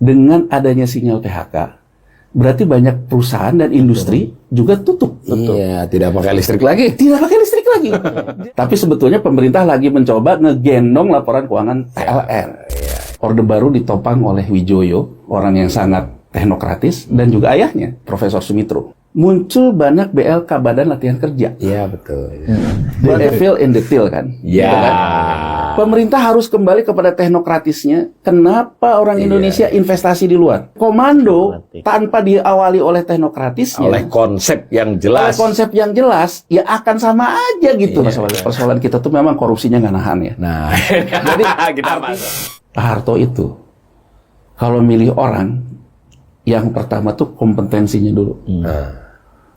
dengan adanya sinyal PHK, berarti banyak perusahaan dan industri juga tutup. Iya, tidak pakai listrik lagi. Tidak pakai listrik lagi. Tapi sebetulnya pemerintah lagi mencoba ngegendong laporan keuangan PLN. Orde Baru ditopang oleh Wijoyo, orang yang sangat teknokratis, dan juga ayahnya, Profesor Sumitro. Muncul banyak BLK, Badan Latihan Kerja. Iya, betul. The devil in detail kan? Iya. Gitu kan? Pemerintah harus kembali kepada teknokratisnya. Kenapa orang Indonesia investasi di luar? Komando tanpa diawali oleh teknokratisnya. Oleh konsep yang jelas. Oleh konsep yang jelas, ya akan sama aja gitu. Persoalan kita tuh memang korupsinya nggak nahan ya. Nah, Jadi kita Pak Harto itu, kalau milih orang, yang pertama tuh kompetensinya dulu.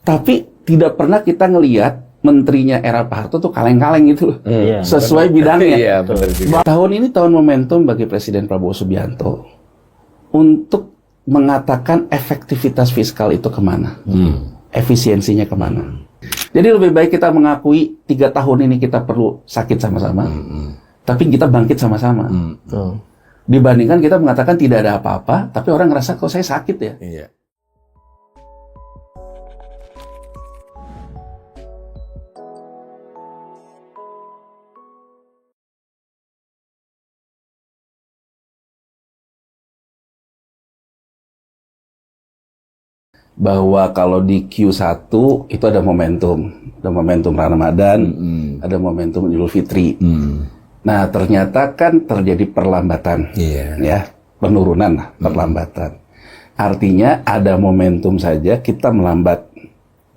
Tapi tidak pernah kita ngelihat menterinya era Pak Harto tuh kaleng-kaleng gitu loh. Sesuai bidangnya. Iya, benar juga. Tahun ini tahun momentum bagi Presiden Prabowo Subianto untuk mengatakan efektivitas fiskal itu kemana, efisiensinya kemana. Jadi lebih baik kita mengakui 3 tahun ini kita perlu sakit sama-sama, tapi kita bangkit sama-sama. Dibandingkan kita mengatakan tidak ada apa-apa, tapi orang ngerasa kok saya sakit ya. Iya. Bahwa kalau di Q1 itu ada momentum Ramadan, ada momentum Idul Fitri. Nah, ternyata kan terjadi perlambatan, ya, penurunan, perlambatan. Artinya ada momentum saja kita melambat.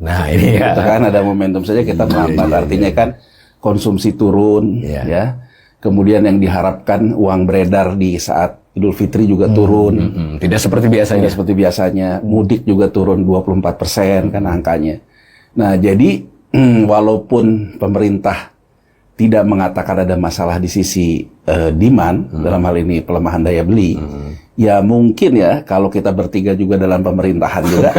Nah, ini ya. Kan ada momentum saja kita melambat. Artinya kan konsumsi turun, ya. Kemudian yang diharapkan uang beredar di saat Idul Fitri juga turun. Tidak seperti biasanya. Tidak seperti biasanya. Mudik juga turun 24% kan angkanya. Nah, jadi walaupun pemerintah tidak mengatakan ada masalah di sisi demand, dalam hal ini pelemahan daya beli, ya mungkin ya kalau kita bertiga juga dalam pemerintahan juga,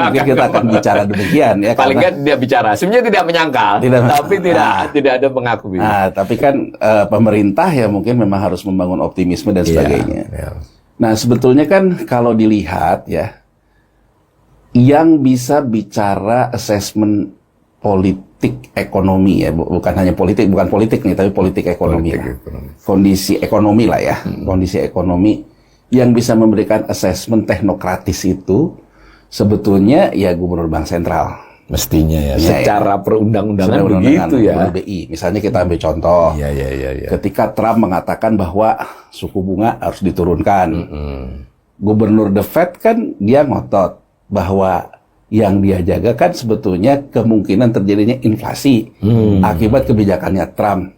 mungkin kita akan bicara demikian ya. Paling nggak tidak bicara, sebenarnya tidak menyangkal, tapi tidak ada mengakui. Nah, tapi kan pemerintah ya mungkin memang harus membangun optimisme dan sebagainya. Nah, sebetulnya kan kalau dilihat ya, yang bisa bicara assessment politik ekonomi ya, bukan hanya politik, bukan politik nih, tapi politik ekonomi. Kondisi ekonomi lah ya, kondisi ekonomi yang bisa memberikan assessment teknokratis itu sebetulnya ya Gubernur Bank Sentral. Mestinya ya, secara perundang-undangan begitu ya. BI. Misalnya kita ambil contoh, ketika Trump mengatakan bahwa suku bunga harus diturunkan, Gubernur The Fed kan dia ngotot bahwa yang dia jaga kan sebetulnya kemungkinan terjadinya inflasi akibat kebijakannya Trump.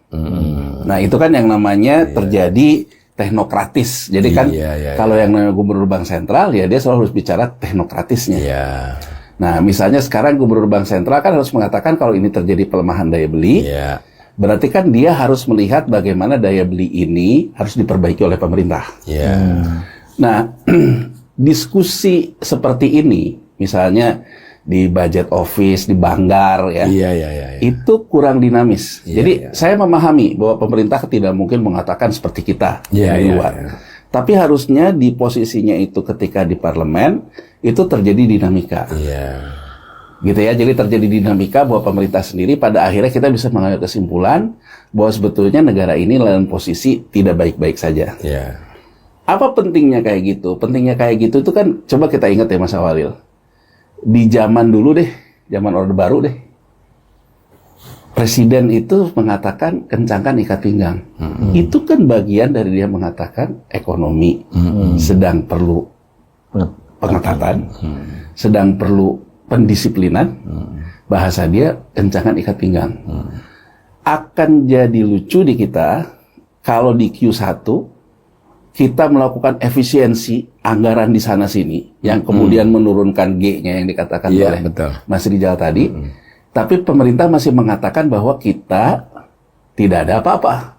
Nah, itu kan yang namanya terjadi teknokratis. Jadi kan kalau yang namanya Gubernur Bank Sentral ya dia selalu harus bicara teknokratisnya. Nah, misalnya sekarang Gubernur Bank Sentral kan harus mengatakan kalau ini terjadi pelemahan daya beli, berarti kan dia harus melihat bagaimana daya beli ini harus diperbaiki oleh pemerintah. Nah, diskusi seperti ini misalnya di budget office, di Banggar ya, itu kurang dinamis. Jadi saya memahami bahwa pemerintah tidak mungkin mengatakan seperti kita di luar. Tapi harusnya di posisinya itu ketika di parlemen itu terjadi dinamika. Gitu ya, jadi terjadi dinamika bahwa pemerintah sendiri pada akhirnya kita bisa mengambil kesimpulan bahwa sebetulnya negara ini dalam posisi tidak baik-baik saja. Apa pentingnya kayak gitu? Pentingnya kayak gitu itu kan coba kita ingat ya Mas Awalil. Di zaman dulu deh, zaman Orde Baru deh, Presiden itu mengatakan kencangkan ikat pinggang. Itu kan bagian dari dia mengatakan ekonomi sedang perlu pengetatan, sedang perlu pendisiplinan. Bahasa dia kencangkan ikat pinggang. Akan jadi lucu di kita kalau di Q1 kita melakukan efisiensi anggaran di sana-sini, yang kemudian menurunkan G-nya yang dikatakan oleh Mas Rijal tadi, tapi pemerintah masih mengatakan bahwa kita tidak ada apa-apa.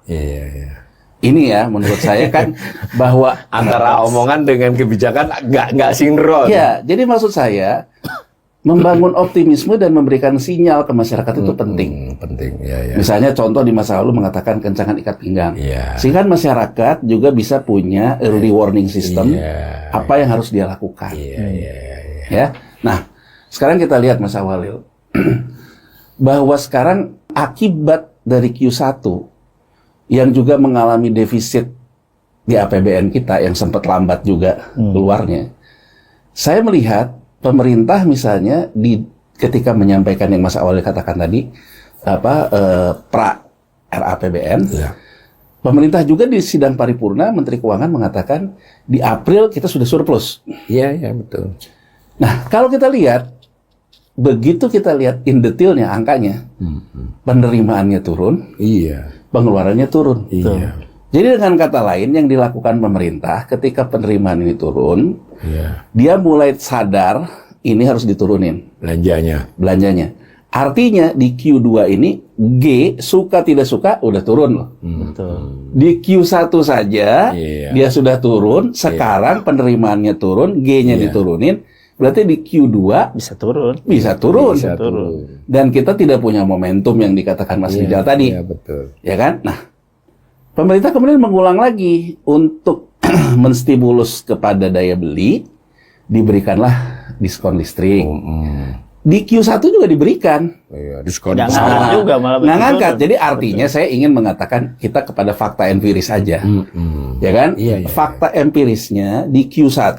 Ini ya, menurut saya kan, bahwa antara omongan dengan kebijakan nggak sinkron. Ya, jadi maksud saya, membangun optimisme dan memberikan sinyal ke masyarakat itu penting. Penting, ya. Misalnya contoh di masa lalu mengatakan kencangan ikat pinggang. Sehingga masyarakat juga bisa punya early warning system apa yang harus dia lakukan. Ya. Nah, sekarang kita lihat Mas Awalil bahwa sekarang akibat dari Q1 yang juga mengalami defisit di APBN kita yang sempat lambat juga keluarnya. Saya melihat pemerintah misalnya ketika menyampaikan yang Mas Awalil katakan tadi pra RAPBN, pemerintah juga di sidang paripurna Menteri Keuangan mengatakan di April kita sudah surplus. Iya, betul. Nah, kalau kita lihat begitu kita lihat in detailnya angkanya, penerimaannya turun, pengeluarannya turun. Jadi dengan kata lain yang dilakukan pemerintah ketika penerimaan ini turun, dia mulai sadar ini harus diturunin belanjanya. Artinya di Q2 ini G suka tidak suka udah turun loh. Di Q1 saja dia sudah turun, sekarang penerimaannya turun, G-nya diturunin, berarti di Q2 bisa turun. Dan kita tidak punya momentum yang dikatakan Mas Rijal tadi. Betul. Ya kan? Nah, pemerintah kemudian mengulang lagi untuk menstimulus kepada daya beli, diberikanlah diskon listrik. Di Q1 juga diberikan. Diskon. Nggak ngangkat. Jadi artinya saya ingin mengatakan kita kepada fakta empiris aja. Ya kan? Fakta empirisnya di Q1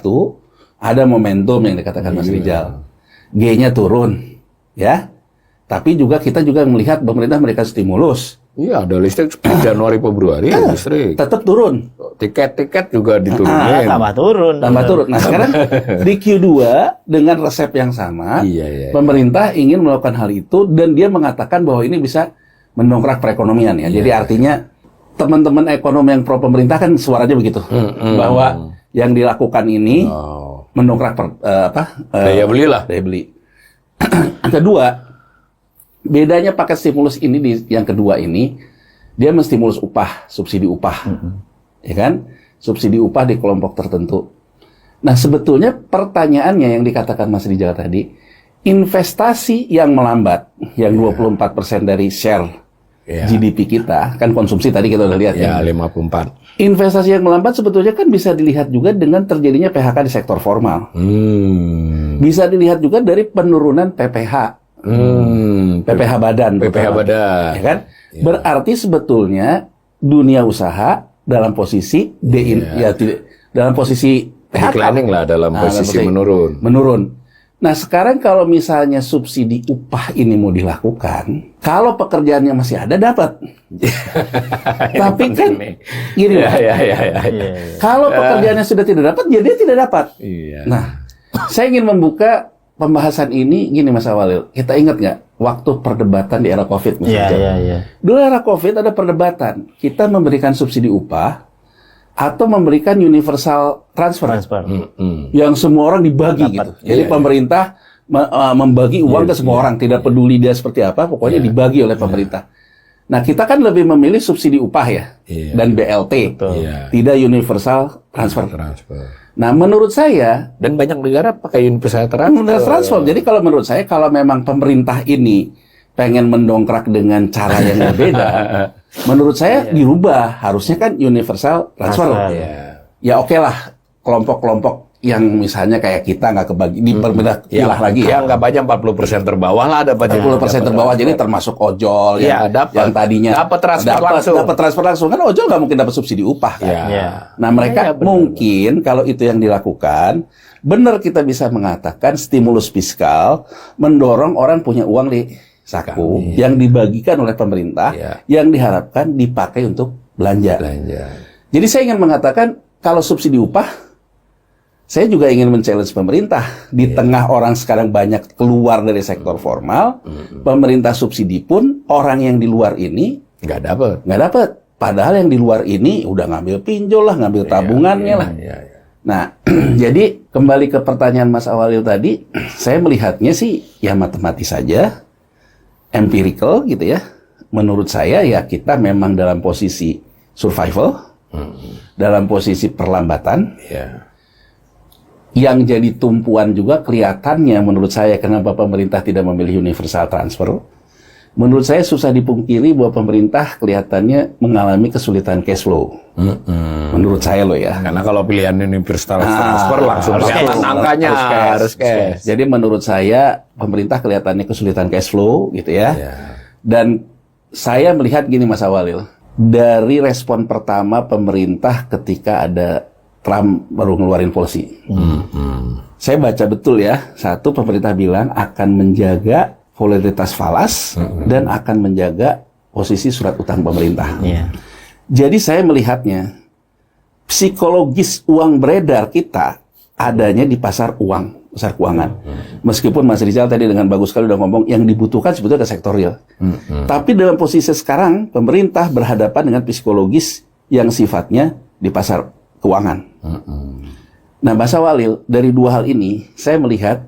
ada momentum yang dikatakan Mas Rijal. G-nya turun. Ya. Tapi juga kita juga melihat pemerintah memberikan stimulus. Iya, ada listrik Januari Februari listrik. Tetap turun. Tiket juga diturunin. Tambah turun. Nah, sekarang di Q2 dengan resep yang sama, pemerintah ingin melakukan hal itu dan dia mengatakan bahwa ini bisa mendongkrak perekonomian ya. Jadi artinya teman-teman ekonom yang pro pemerintah kan suaranya begitu. Bahwa yang dilakukan ini mendongkrak daya beli lah. Daya beli. Kedua, bedanya paket stimulus ini yang kedua ini, dia menstimulus upah, subsidi upah. Ya kan? Subsidi upah di kelompok tertentu. Nah, sebetulnya pertanyaannya yang dikatakan Mas Rijal tadi, investasi yang melambat, yang 24% dari share GDP kita, kan konsumsi tadi kita udah lihat ya. 54. Investasi yang melambat sebetulnya kan bisa dilihat juga dengan terjadinya PHK di sektor formal. Bisa dilihat juga dari penurunan PPH. PPH badan. Ya kan? Berarti sebetulnya dunia usaha dalam posisi dalam posisi PHK. Declining lah, dalam posisi menurun. Nah, sekarang kalau misalnya subsidi upah ini mau dilakukan, kalau pekerjaannya masih ada dapat. Tapi kan gini lah. Kalau pekerjaannya sudah tidak dapat, ya dia tidak dapat. Nah, saya ingin membuka pembahasan ini gini Mas Awalil. Kita ingat nggak waktu perdebatan di era Covid misalnya? Dulu era Covid ada perdebatan. Kita memberikan subsidi upah atau memberikan universal transfer. Yang semua orang dibagi gitu. Jadi pemerintah membagi uang ke semua orang, tidak peduli dia seperti apa, pokoknya dibagi oleh pemerintah. Nah, kita kan lebih memilih subsidi upah dan BLT, tidak universal transfer. Nah, menurut saya, dan banyak negara pakai universal transfer. Jadi kalau menurut saya, kalau memang pemerintah ini pengen mendongkrak dengan cara yang berbeda, menurut saya dirubah. Harusnya kan universal transfer. Ya oke lah, kelompok-kelompok yang misalnya kayak kita nggak kebagi, dipermudah pilah lagi ya. Nggak banyak 40% terbawah lah dapat. 40% terbawah, jadi termasuk ojol yang tadinya dapat transfer langsung. Kan ojol nggak mungkin dapat subsidi upah kan. Nah mereka mungkin kalau itu yang dilakukan, benar kita bisa mengatakan stimulus fiskal mendorong orang punya uang di saku yang dibagikan oleh pemerintah, yang diharapkan dipakai untuk belanja. Jadi saya ingin mengatakan kalau subsidi upah, saya juga ingin men-challenge pemerintah. Di tengah orang sekarang banyak keluar dari sektor formal, pemerintah subsidi pun orang yang di luar ini nggak dapat. Padahal yang di luar ini udah ngambil pinjol lah, ngambil tabungannya lah. Nah, jadi kembali ke pertanyaan Mas Awalil tadi, saya melihatnya sih ya matematis saja, empirical gitu ya. Menurut saya ya kita memang dalam posisi survival, dalam posisi perlambatan. Yang jadi tumpuan juga kelihatannya menurut saya kenapa pemerintah tidak memilih universal transfer. Menurut saya susah dipungkiri bahwa pemerintah kelihatannya mengalami kesulitan cash flow. Menurut saya loh ya. Karena kalau pilihan universal transfer langsung kelihatan angkanya harus cash. Jadi menurut saya pemerintah kelihatannya kesulitan cash flow gitu ya. Dan saya melihat gini Mas Awalil, dari respon pertama pemerintah ketika ada Trump baru ngeluarin policy. Saya baca betul ya, satu pemerintah bilang akan menjaga volatilitas falas dan akan menjaga posisi surat utang pemerintah. Jadi saya melihatnya psikologis uang beredar kita adanya di pasar uang, pasar keuangan. Meskipun Mas Rizal tadi dengan bagus sekali udah ngomong yang dibutuhkan sebetulnya ke sektor real. Tapi dalam posisi sekarang pemerintah berhadapan dengan psikologis yang sifatnya di pasar keuangan. Nah, Mas Awalil, dari dua hal ini saya melihat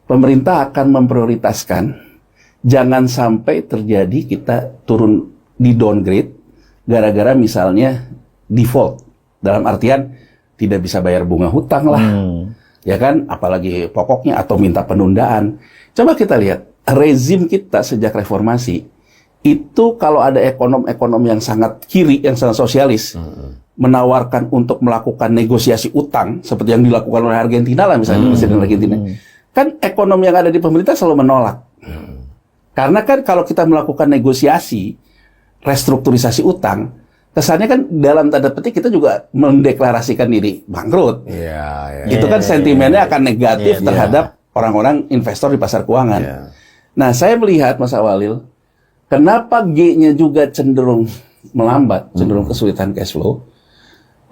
pemerintah akan memprioritaskan jangan sampai terjadi kita turun di downgrade gara-gara misalnya default, dalam artian tidak bisa bayar bunga hutang lah, ya kan, apalagi pokoknya atau minta penundaan. Coba kita lihat rezim kita sejak reformasi itu kalau ada ekonom-ekonom yang sangat kiri, yang sangat sosialis, menawarkan untuk melakukan negosiasi utang seperti yang dilakukan oleh Argentina lah misalnya, Presiden Argentina, kan ekonom yang ada di pemerintah selalu menolak. Karena kan kalau kita melakukan negosiasi restrukturisasi utang, kesannya kan dalam tanda petik kita juga mendeklarasikan diri bangkrut. Itu kan sentimennya akan negatif terhadap orang-orang investor di pasar keuangan. Nah, saya melihat Mas Awalil, kenapa G-nya juga cenderung melambat, cenderung kesulitan cash flow.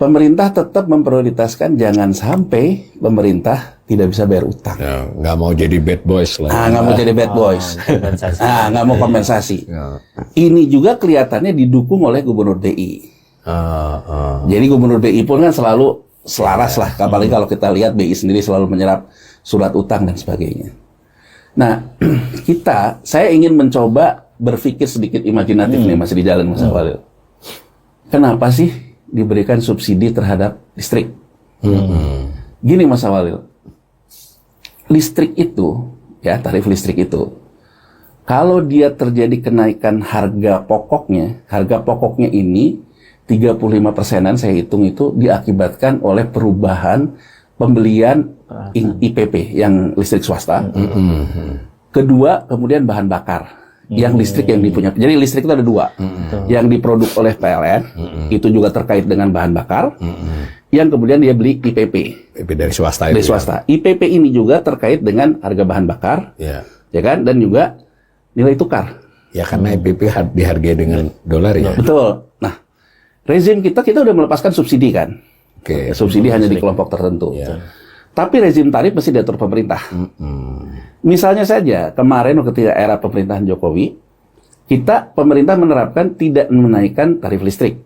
Pemerintah tetap memprioritaskan jangan sampai pemerintah tidak bisa bayar utang. Nggak mau jadi bad boys lah. Nggak mau jadi bad boys. Nggak mau kompensasi. Ini juga kelihatannya didukung oleh Gubernur BI. Jadi Gubernur BI pun kan selalu selaras lah. Apalagi kalau kita lihat BI sendiri selalu menyerap surat utang dan sebagainya. Nah, saya ingin mencoba berpikir sedikit imajinatif nih masih di jalan Mas Awalil. Kenapa sih diberikan subsidi terhadap listrik? Gini Mas Awalil, listrik itu, ya tarif listrik itu, kalau dia terjadi kenaikan harga pokoknya ini 35%-an saya hitung itu diakibatkan oleh perubahan pembelian IPP yang listrik swasta. Kedua, kemudian bahan bakar. Yang listrik yang dipunya. Jadi listrik itu ada dua. Yang diproduk oleh PLN, itu juga terkait dengan bahan bakar. Yang kemudian dia beli IPP. Dari swasta. Dari swasta. IPP ini juga terkait dengan harga bahan bakar. Ya kan? Dan juga nilai tukar. Ya karena IPP dihargai dengan dolar ya. Betul. Nah, rezim kita udah melepaskan subsidi kan. Subsidi hanya di kelompok tertentu. Tapi rezim tarif mesti diatur pemerintah. Misalnya saja kemarin ketika era pemerintahan Jokowi, pemerintah menerapkan tidak menaikkan tarif listrik.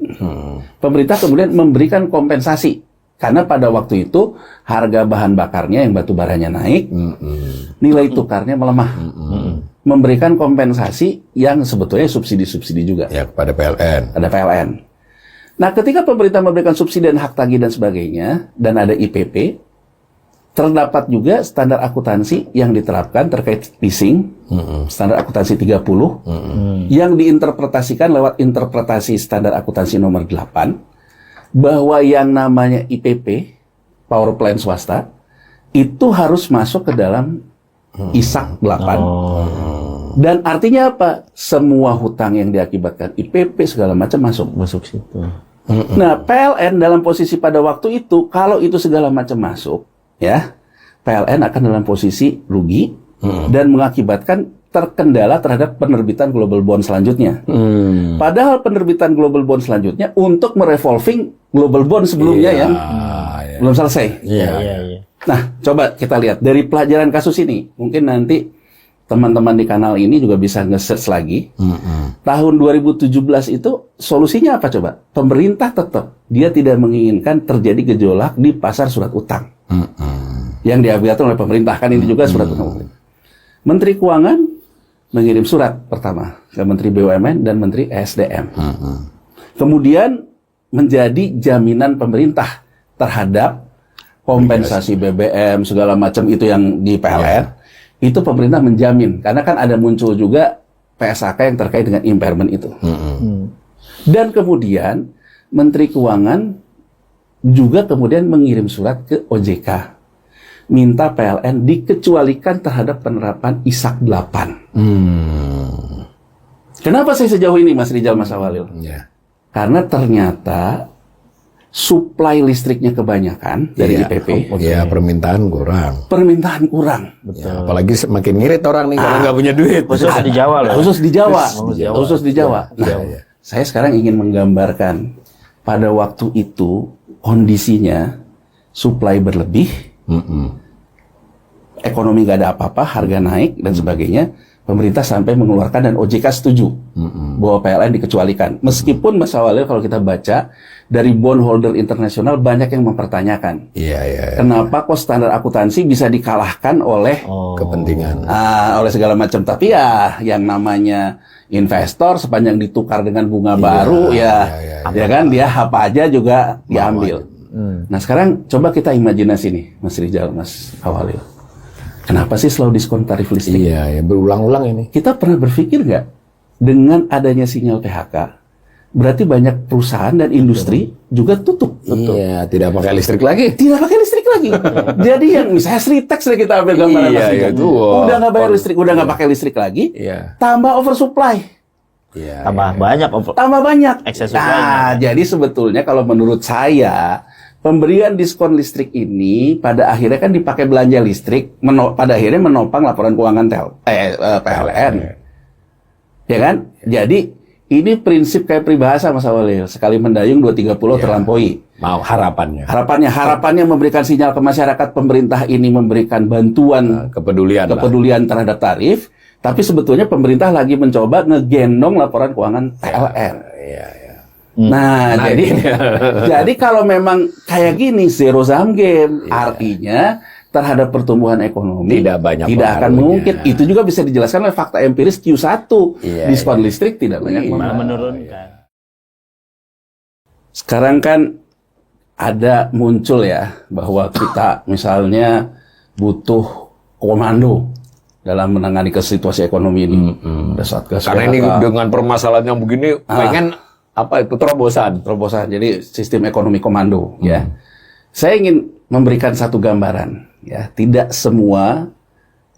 Pemerintah kemudian memberikan kompensasi karena pada waktu itu harga bahan bakarnya yang batu baranya naik, nilai tukarnya melemah. Memberikan kompensasi yang sebetulnya subsidi-subsidi juga. Ya kepada PLN. Ada PLN. Nah, ketika pemerintah memberikan subsidi dan hak tagih dan sebagainya dan ada IPP, terdapat juga standar akuntansi yang diterapkan terkait leasing, standar akuntansi 30, yang diinterpretasikan lewat interpretasi standar akuntansi nomor 8, bahwa yang namanya IPP, power plant swasta, itu harus masuk ke dalam ISAK 8. Dan artinya apa? Semua hutang yang diakibatkan IPP segala macam masuk situ. Nah, PLN dalam posisi pada waktu itu, kalau itu segala macam masuk, ya, PLN akan dalam posisi rugi dan mengakibatkan terkendala terhadap penerbitan global bond selanjutnya. Padahal penerbitan global bond selanjutnya untuk merevolving global bond sebelumnya yang belum selesai. Nah, coba kita lihat dari pelajaran kasus ini. Mungkin nanti teman-teman di kanal ini juga bisa nge-search lagi. Tahun 2017 itu solusinya apa coba? Pemerintah tetap dia tidak menginginkan terjadi gejolak di pasar surat utang. Yang diatur oleh pemerintah, kan ini juga surat utang. Menteri Keuangan mengirim surat pertama ke Menteri BUMN dan Menteri ESDM. Kemudian menjadi jaminan pemerintah terhadap kompensasi BBM segala macam itu yang di PLN, itu pemerintah menjamin karena kan ada muncul juga PSHK yang terkait dengan impairment itu. Dan kemudian Menteri Keuangan juga kemudian mengirim surat ke OJK minta PLN dikecualikan terhadap penerapan ISAK 8. Kenapa saya sejauh ini Mas Rijal, Mas Awalil? Karena ternyata supply listriknya kebanyakan dari IPP. Ya, permintaan kurang. Permintaan kurang. Betul. Ya, apalagi semakin ngirit orang nih karena nggak punya duit. Khusus di Jawa loh. Khusus di Jawa. Khusus di Jawa. Nah, saya sekarang ingin menggambarkan pada waktu itu kondisinya supply berlebih, ekonomi nggak ada apa-apa, harga naik dan sebagainya. Pemerintah sampai mengeluarkan dan OJK setuju bahwa PLN dikecualikan. Meskipun Mas Awalil kalau kita baca dari bondholder internasional banyak yang mempertanyakan. Kenapa kok standar akuntansi bisa dikalahkan oleh kepentingan, oleh segala macam. Tapi ya yang namanya investor sepanjang ditukar dengan bunga baru ya kan dia apa aja juga diambil. Nah sekarang coba kita imajinasi nih Mas Rijal, Mas Awalil. Kenapa sih selalu diskon tarif listrik? Iya, berulang-ulang ini. Kita pernah berpikir nggak dengan adanya sinyal PHK, berarti banyak perusahaan dan industri juga tutup. Iya, tidak pakai listrik lagi. Tidak pakai listrik lagi. Jadi yang misalnya Sritex kita ambil gambaran itu. Udah nggak bayar listrik, udah nggak pakai listrik lagi. Tambah oversupply. Tambah banyak. Excess supply. Nah, jadi sebetulnya kalau menurut saya pemberian diskon listrik ini pada akhirnya kan dipakai belanja listrik, pada akhirnya menopang laporan keuangan PLN. Ya kan? Jadi ini prinsip kayak peribahasa Mas Awalil, sekali mendayung 230 terlampaui. Mau Harapannya memberikan sinyal ke masyarakat pemerintah ini memberikan bantuan kepedulian terhadap tarif, tapi sebetulnya pemerintah lagi mencoba ngegendong laporan keuangan PLN. Nah, jadi kalau memang kayak gini zero sum game, artinya terhadap pertumbuhan ekonomi tidak akan mengungkit. Itu juga bisa dijelaskan oleh fakta empiris Q1. Diskon listrik tidak banyak menurunkan. Sekarang kan ada muncul ya bahwa kita misalnya butuh komando dalam menangani situasi ekonomi ini. Karena ini dengan permasalahan yang begini pengen terobosan. Jadi sistem ekonomi komando ya. Saya ingin memberikan satu gambaran ya, tidak semua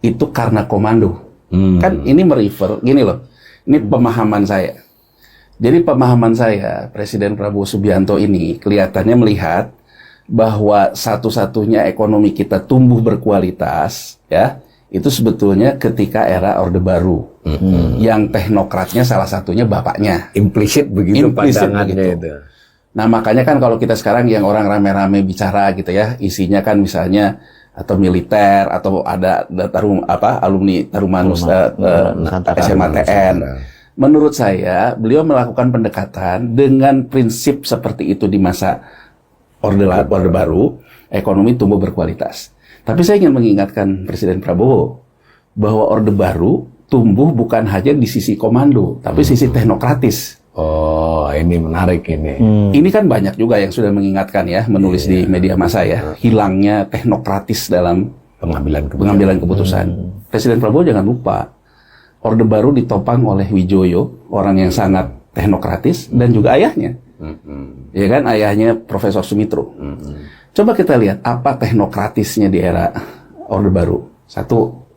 itu karena komando. Kan ini merefer gini loh. Ini pemahaman saya. Jadi pemahaman saya, Presiden Prabowo Subianto ini kelihatannya melihat bahwa satu-satunya ekonomi kita tumbuh berkualitas ya, itu sebetulnya ketika era Orde Baru. Yang teknokratnya salah satunya bapaknya. Implisit begitu pandangannya itu. Nah makanya kan kalau kita sekarang yang orang rame-rame bicara gitu ya, isinya kan misalnya atau militer atau ada alumni Tarumanus SMA TN. Menurut saya beliau melakukan pendekatan dengan prinsip seperti itu di masa Orde Baru, ekonomi tumbuh berkualitas. Tapi saya ingin mengingatkan Presiden Prabowo bahwa Orde Baru tumbuh bukan hanya di sisi komando, tapi sisi teknokratis. Oh, ini menarik ini. Ini kan banyak juga yang sudah mengingatkan ya, menulis di media massa ya, hilangnya teknokratis dalam pengambilan keputusan. Presiden Prabowo jangan lupa, Orde Baru ditopang oleh Wijoyo, orang yang sangat teknokratis, dan juga ayahnya. Ya kan, ayahnya Profesor Sumitro. Coba kita lihat apa teknokratisnya di era Orde Baru. Satu,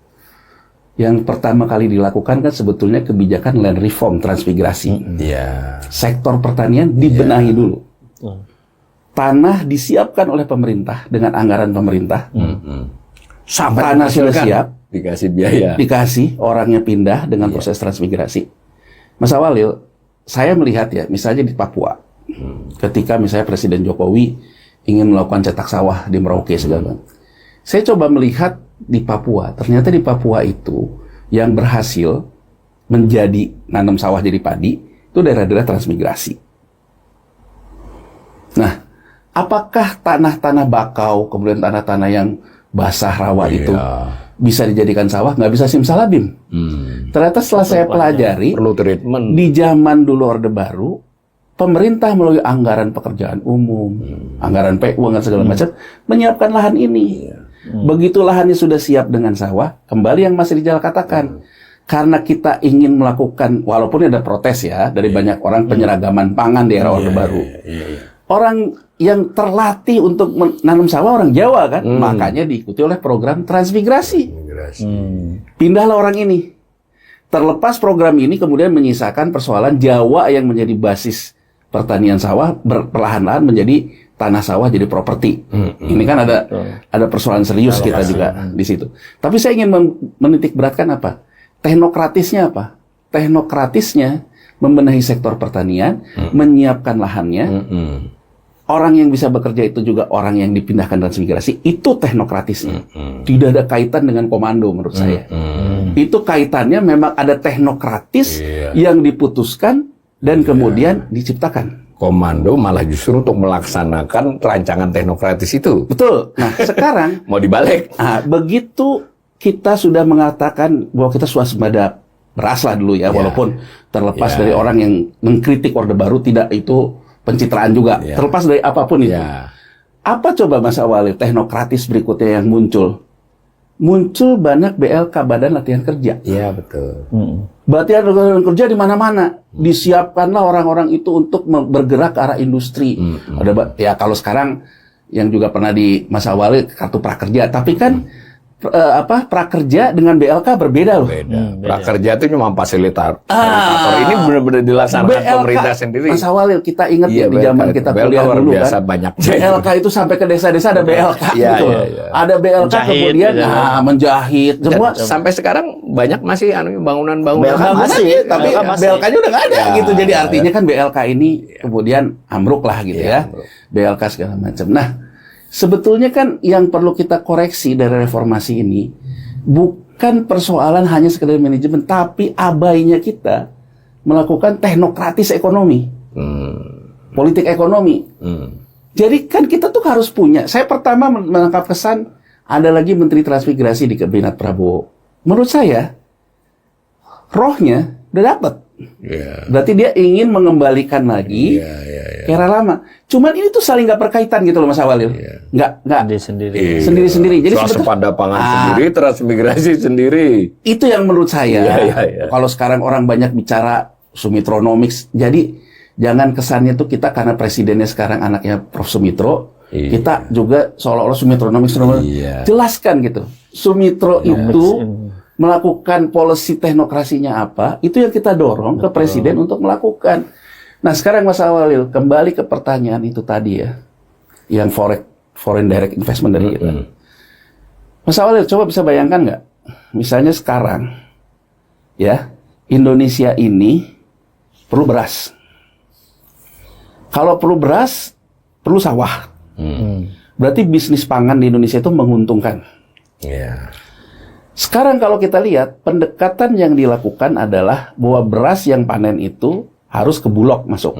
yang pertama kali dilakukan kan sebetulnya kebijakan land reform, transmigrasi. Sektor pertanian dibenahi dulu. Tanah disiapkan oleh pemerintah dengan anggaran pemerintah. Sampai tanah sudah siap, dikasih biaya. Dikasih, orangnya pindah dengan proses transmigrasi. Mas Awalil, saya melihat ya, misalnya di Papua, ketika misalnya Presiden Jokowi ingin melakukan cetak sawah di Merauke segala. Saya coba melihat di Papua, ternyata di Papua itu yang berhasil menjadi nanam sawah jadi padi itu daerah-daerah transmigrasi. Nah, apakah tanah-tanah bakau kemudian tanah-tanah yang basah rawa itu bisa dijadikan sawah? Nggak bisa simsalabim. Ternyata setelah saya pelajari, perlu treatment. Di zaman dulu Orde Baru, pemerintah melalui anggaran pekerjaan umum, anggaran PU, anggaran segala macam, menyiapkan lahan ini. Begitu lahannya sudah siap dengan sawah, kembali yang Mas Rijal katakan, karena kita ingin melakukan, walaupun ada protes ya dari banyak orang penyeragaman pangan di era Orde Baru. Orang yang terlatih untuk menanam sawah orang Jawa kan, makanya diikuti oleh program transmigrasi. Pindahlah orang ini. Terlepas program ini kemudian menyisakan persoalan Jawa yang menjadi basis pertanian sawah perlahan-lahan menjadi tanah sawah jadi properti. Ini kan ada persoalan serius kita juga di situ. Tapi saya ingin menitik beratkan apa? Teknokratisnya apa? Teknokratisnya membenahi sektor pertanian, menyiapkan lahannya. Orang yang bisa bekerja itu juga orang yang dipindahkan transmigrasi. Itu teknokratisnya. Tidak ada kaitan dengan komando menurut saya. Itu kaitannya memang ada teknokratis yang diputuskan dan kemudian diciptakan. Komando malah justru untuk melaksanakan rancangan teknokratis itu. Betul. Nah, sekarang Mau dibalik. Begitu kita sudah mengatakan bahwa kita swasembada beras lah dulu ya, walaupun terlepas dari orang yang mengkritik Orde Baru, tidak itu pencitraan juga, terlepas dari apapun itu. Apa coba Mas Awalil teknokratis berikutnya yang muncul? Muncul banyak BLK, Badan Latihan Kerja. Iya, betul. Latihan kerja di mana-mana. Disiapkanlah orang-orang itu untuk bergerak ke arah industri. Ada kalau sekarang yang juga pernah di Mas Awalil kartu prakerja, tapi kan prakerja dengan BLK berbeda loh. Prakerja itu cuma fasilitator. Ini benar-benar dilaksanakan BLK, pemerintah sendiri. Mas Awalil, kita ingat Iya, di zaman BLK kita BLK kuliah dulu biasa kan. banyak. BLK itu sampai ke desa-desa ada BLK Iya, gitu. iya. Ada BLK Menjahit, kemudian gitu. menjahit semua. Sampai sekarang banyak masih bangunan-bangunan. BLK Masih, tapi BLK masih. BLK-nya udah nggak ada gitu. Jadi artinya kan BLK ini kemudian ambruk lah gitu ya. BLK segala macam. Nah, sebetulnya kan yang perlu kita koreksi dari reformasi ini bukan persoalan hanya sekedar manajemen, tapi abainya kita melakukan teknokratis ekonomi, politik ekonomi. Jadi kan kita tuh harus punya. Saya pertama menangkap kesan ada lagi Menteri Transmigrasi di kabinet Prabowo. Menurut saya rohnya udah dapat. Berarti dia ingin mengembalikan lagi ke era lama. Cuman ini tuh saling nggak berkaitan gitu loh Mas Awalil. Nggak Sendiri. sendiri-sendiri. Jadi swasembada pangan sendiri, transmigrasi sendiri. itu yang menurut saya. Iya. Kalau sekarang orang banyak bicara Sumitronomics, jadi jangan kesannya tuh kita karena presidennya sekarang anaknya Prof Sumitro, kita juga seolah-olah Sumitronomics. Jelaskan gitu. Sumitro itu melakukan policy teknokrasinya apa, itu yang kita dorong ke presiden untuk melakukan. Nah sekarang Mas Awalil, kembali ke pertanyaan itu tadi ya, yang foreign direct investment dari kita. Mas Awalil, coba bisa bayangkan nggak, misalnya sekarang, ya, Indonesia ini perlu beras. Kalau perlu beras, perlu sawah. Berarti bisnis pangan di Indonesia itu menguntungkan. Sekarang kalau kita lihat, pendekatan yang dilakukan adalah bahwa beras yang panen itu harus ke Bulog masuk.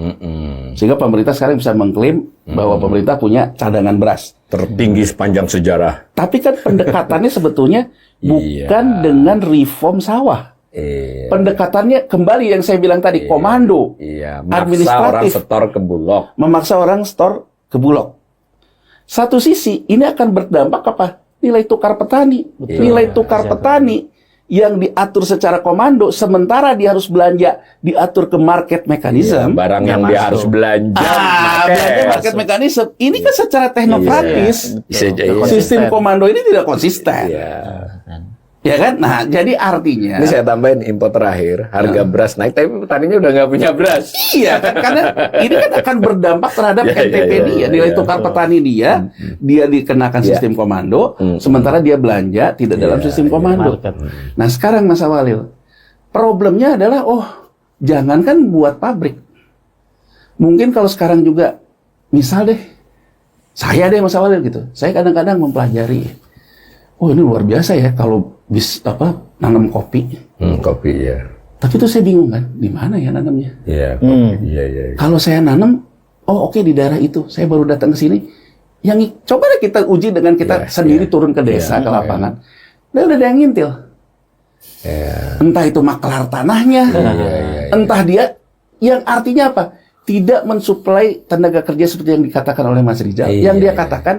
Sehingga pemerintah sekarang bisa mengklaim bahwa pemerintah punya cadangan beras. Tertinggi sepanjang sejarah. Tapi kan pendekatannya sebetulnya bukan dengan reform sawah. Pendekatannya kembali yang saya bilang tadi, komando. Memaksa administratif. orang setor ke Bulog. Memaksa orang store ke Bulog. Satu sisi, ini akan berdampak apa? Nilai tukar petani. Nilai tukar petani yang diatur secara komando, sementara dia harus belanja diatur ke market mechanism. Barang yang dia harus belanja. Belanja market mechanism. Ini kan secara teknokratis. Sistem komando ini tidak konsisten. Ya kan? Nah, jadi artinya Ini saya tambahin info terakhir, harga beras naik, tapi petaninya udah nggak punya beras. iya kan? Karena ini kan akan berdampak terhadap NTP dia, nilai tukar petani dia dikenakan sistem komando, sementara dia belanja tidak dalam sistem komando. Nah sekarang Mas Awalil, problemnya adalah, jangankan buat pabrik, mungkin kalau sekarang juga, misal deh, saya deh Mas Awalil gitu, saya kadang-kadang mempelajari, ini luar biasa ya kalau nanam kopi. Kopi ya. Tapi itu saya bingung kan, di mana ya nanamnya? Iya. Kalau saya nanam, oke, di daerah itu, saya baru datang ke sini. Yang coba deh kita uji dengan kita sendiri turun ke desa, ke lapangan. Udah ada yang ngintil. Entah itu maklar tanahnya, entah dia, yang artinya apa? tidak mensuplai tenaga kerja seperti yang dikatakan oleh Mas Rizal. Iya, Yang dia iya. katakan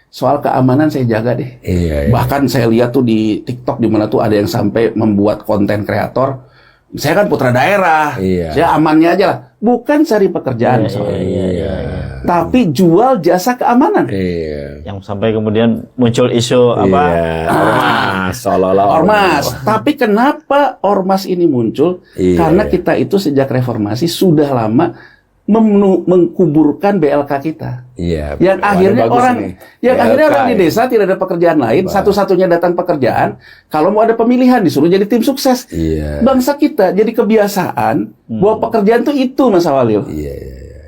soal keamanan saya jaga deh. Iya, iya. Bahkan saya lihat tuh di TikTok di mana tuh ada yang sampai membuat konten kreator. Saya kan putra daerah, Iya. saya amannya aja lah. Bukan cari pekerjaan, soalnya. Iya. Tapi jual jasa keamanan. Iya. Yang sampai kemudian muncul isu apa? Iya. Ormas, seolah-olah Ormas. Tapi kenapa ormas ini muncul? Iya. Karena kita itu sejak reformasi sudah lama mengkuburkan BLK kita. Iya. Yang Wah, akhirnya bagus orang, nih. yang akhirnya BLK, orang di ya. desa tidak ada pekerjaan lain, satu-satunya datang pekerjaan. Kalau mau ada pemilihan disuruh jadi tim sukses. Iya. Bangsa kita jadi kebiasaan bahwa pekerjaan itu Mas Awalil. Iya, iya, iya.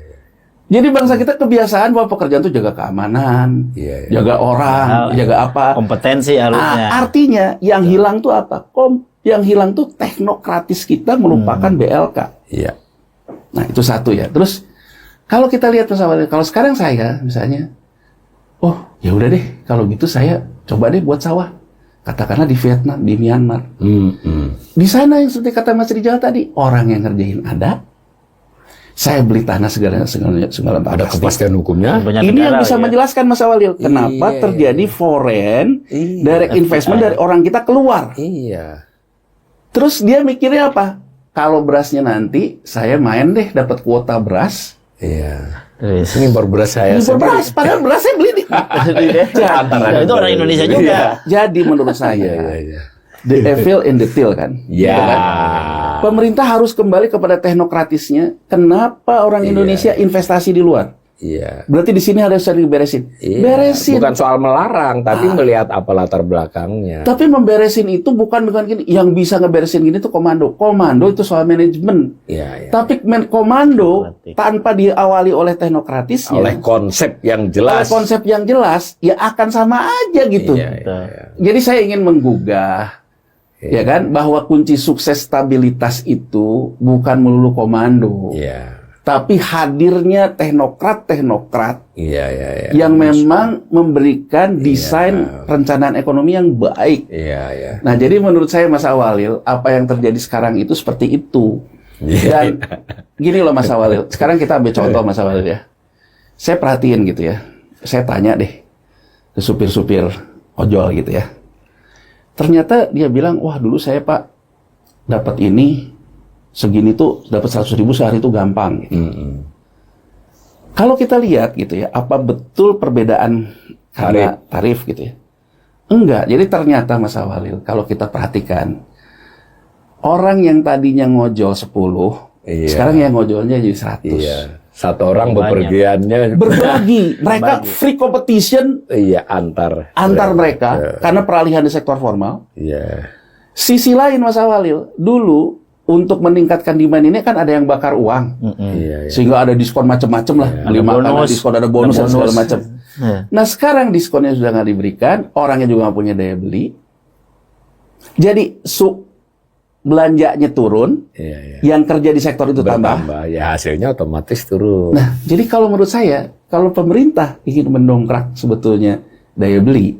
Jadi bangsa kita kebiasaan bahwa pekerjaan itu jaga keamanan, Iya, iya. jaga orang, jaga apa. Kompetensi harusnya. Artinya yang hilang tuh apa? Yang hilang tuh teknokratis kita melupakan BLK. Iya. Nah itu satu ya. Terus kalau kita lihat Mas Awalil, kalau sekarang saya misalnya, oh ya udah deh kalau gitu saya coba deh buat sawah. Katakanlah di Vietnam, di Myanmar. Di sana yang seperti kata Mas Rijal tadi, orang yang ngerjain ada. Saya beli tanah segala Ada kepastian hukumnya. Banyak ini negara, yang bisa ya. menjelaskan Mas Awalil kenapa Iya. terjadi foreign Iya. direct investment dari orang kita keluar. Iya. Terus dia mikirnya apa? Kalau berasnya nanti saya main deh dapat kuota beras. Iya. Terus. Ini impor beras saya Impor sendiri. beras, padahal beras saya beli di Ya, itu orang Indonesia juga. Iya. Jadi menurut saya Iya, iya. the evil in the till kan. Ya. Gitu kan? Pemerintah harus kembali kepada teknokratisnya. Kenapa orang Indonesia investasi di luar? Iya. Berarti di sini harus diberesin. Iya. Beresin. Bukan soal melarang, tapi melihat apa latar belakangnya. Tapi memberesin itu bukan dengan gini. Yang bisa ngeberesin gini tuh komando. Komando itu soal manajemen. Iya, iya. Tapi komando tanpa diawali oleh teknokratisnya, Oleh konsep yang oleh jelas. konsep yang jelas, ya akan sama aja gitu. Iya, iya, iya. Jadi saya ingin menggugah, ya kan, bahwa kunci sukses stabilitas itu bukan melulu komando, Iya. tapi hadirnya teknokrat-teknokrat Iya, iya, iya. yang memang memberikan desain perencanaan ekonomi yang baik. Iya, iya. Nah, jadi menurut saya Mas Awalil, apa yang terjadi sekarang itu seperti itu. Dan gini loh Mas Awalil, sekarang kita ambil contoh Mas Awalil ya. Saya perhatiin gitu ya, saya tanya deh ke supir-supir ojol gitu ya. Ternyata dia bilang, wah dulu saya Pak dapat ini segini tuh dapat 100.000 sehari itu gampang. Gitu. Kalau kita lihat gitu ya, apa betul perbedaan karena tarif gitu ya? Enggak. Jadi ternyata Mas Awalil, kalau kita perhatikan, orang yang tadinya ngojol 10, sekarang yang ngojolnya jadi 100. Iya. Satu orang Banyak. bepergiannya Berbagi, mereka free competition iya antar mereka karena peralihan di sektor formal. Iya. Sisi lain Mas Awalil, dulu untuk meningkatkan demand ini kan ada yang bakar uang. Iya, iya. Sehingga ada diskon macam-macam lah. Beli Ada makanan, bonus. diskon, ada bonus, Ada dan segala bonus. macam. Ya. Nah sekarang diskonnya sudah nggak diberikan, orangnya juga nggak punya daya beli. Jadi belanjanya turun, Iya, iya. yang kerja di sektor itu tambah. Bertambah, ya hasilnya otomatis turun. Nah, jadi kalau menurut saya, kalau pemerintah ingin mendongkrak sebetulnya daya beli,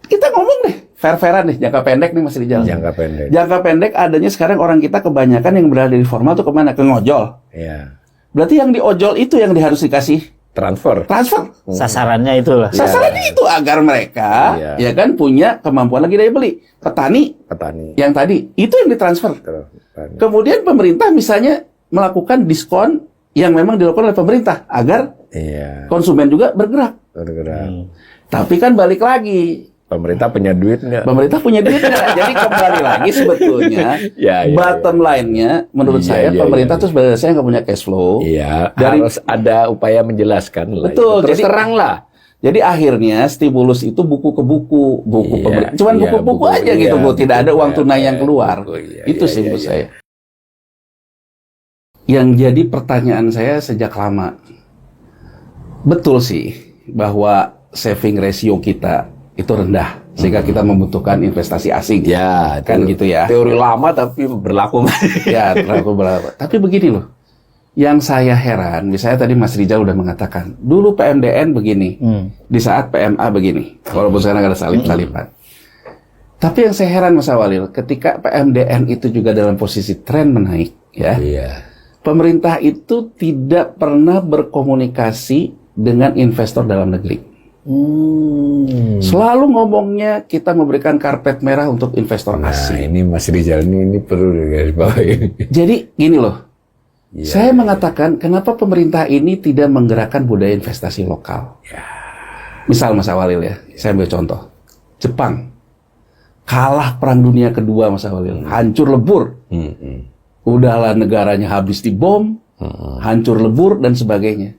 kita ngomong deh, fair-fairan deh, jangka pendek nih Mas Rijal. Jangka pendek. Jangka pendek adanya sekarang orang kita kebanyakan yang berada di formal tuh kemana? Ke ngojol. Iya. Berarti yang di ojol itu yang harus dikasih Transfer. transfer. Sasarannya itulah. Sasarannya itu agar mereka Iya. ya kan punya kemampuan lagi daya beli. Petani Petani. yang tadi itu yang ditransfer. Petani. Kemudian pemerintah misalnya melakukan diskon yang memang dilakukan oleh pemerintah agar Iya. konsumen juga bergerak. Bergerak. Tapi kan balik lagi, Pemerintah punya duit nggak? pemerintah punya duit nggak? Jadi kembali lagi sebetulnya Ya, ya, bottom line-nya menurut Iya, saya iya, pemerintah iya. tuh sebenarnya nggak punya cash flow. Iya. Dari- Harus ada upaya menjelaskan lah. Betul, itu. Terus jadi- terang lah. Jadi akhirnya stimulus itu buku ke buku, Iya, pemerintah. Cuman iya, buku-buku buku, aja iya, gitu, Bu. Tidak ada uang buku, tunai iya, yang keluar. buku, iya, Itu iya, sih iya, menurut iya. saya. Yang jadi pertanyaan saya sejak lama, betul sih bahwa saving ratio kita itu rendah, sehingga kita membutuhkan investasi asing. Ya, Kan gitu ya. Teori lama tapi berlaku. Ya, terlalu berapa. Tapi begini loh, yang saya heran, misalnya tadi Mas Rijal udah mengatakan, dulu PMDN begini, di saat PMA begini, walaupun sekarang ada salip-salipan. Tapi yang saya heran Mas Awalil, ketika PMDN itu juga dalam posisi tren menaik, ya, Iya. pemerintah itu tidak pernah berkomunikasi dengan investor dalam negeri. Selalu ngomongnya kita memberikan karpet merah untuk investor asing. Ini Mas Rizal ini perlu digarisbawahi. Jadi gini loh, saya mengatakan kenapa pemerintah ini tidak menggerakkan budaya investasi lokal. Misal Mas Awalil ya, saya ambil contoh. Jepang kalah Perang Dunia Kedua Mas Awalil, hancur lebur. Udahlah negaranya habis dibom, hancur lebur dan sebagainya.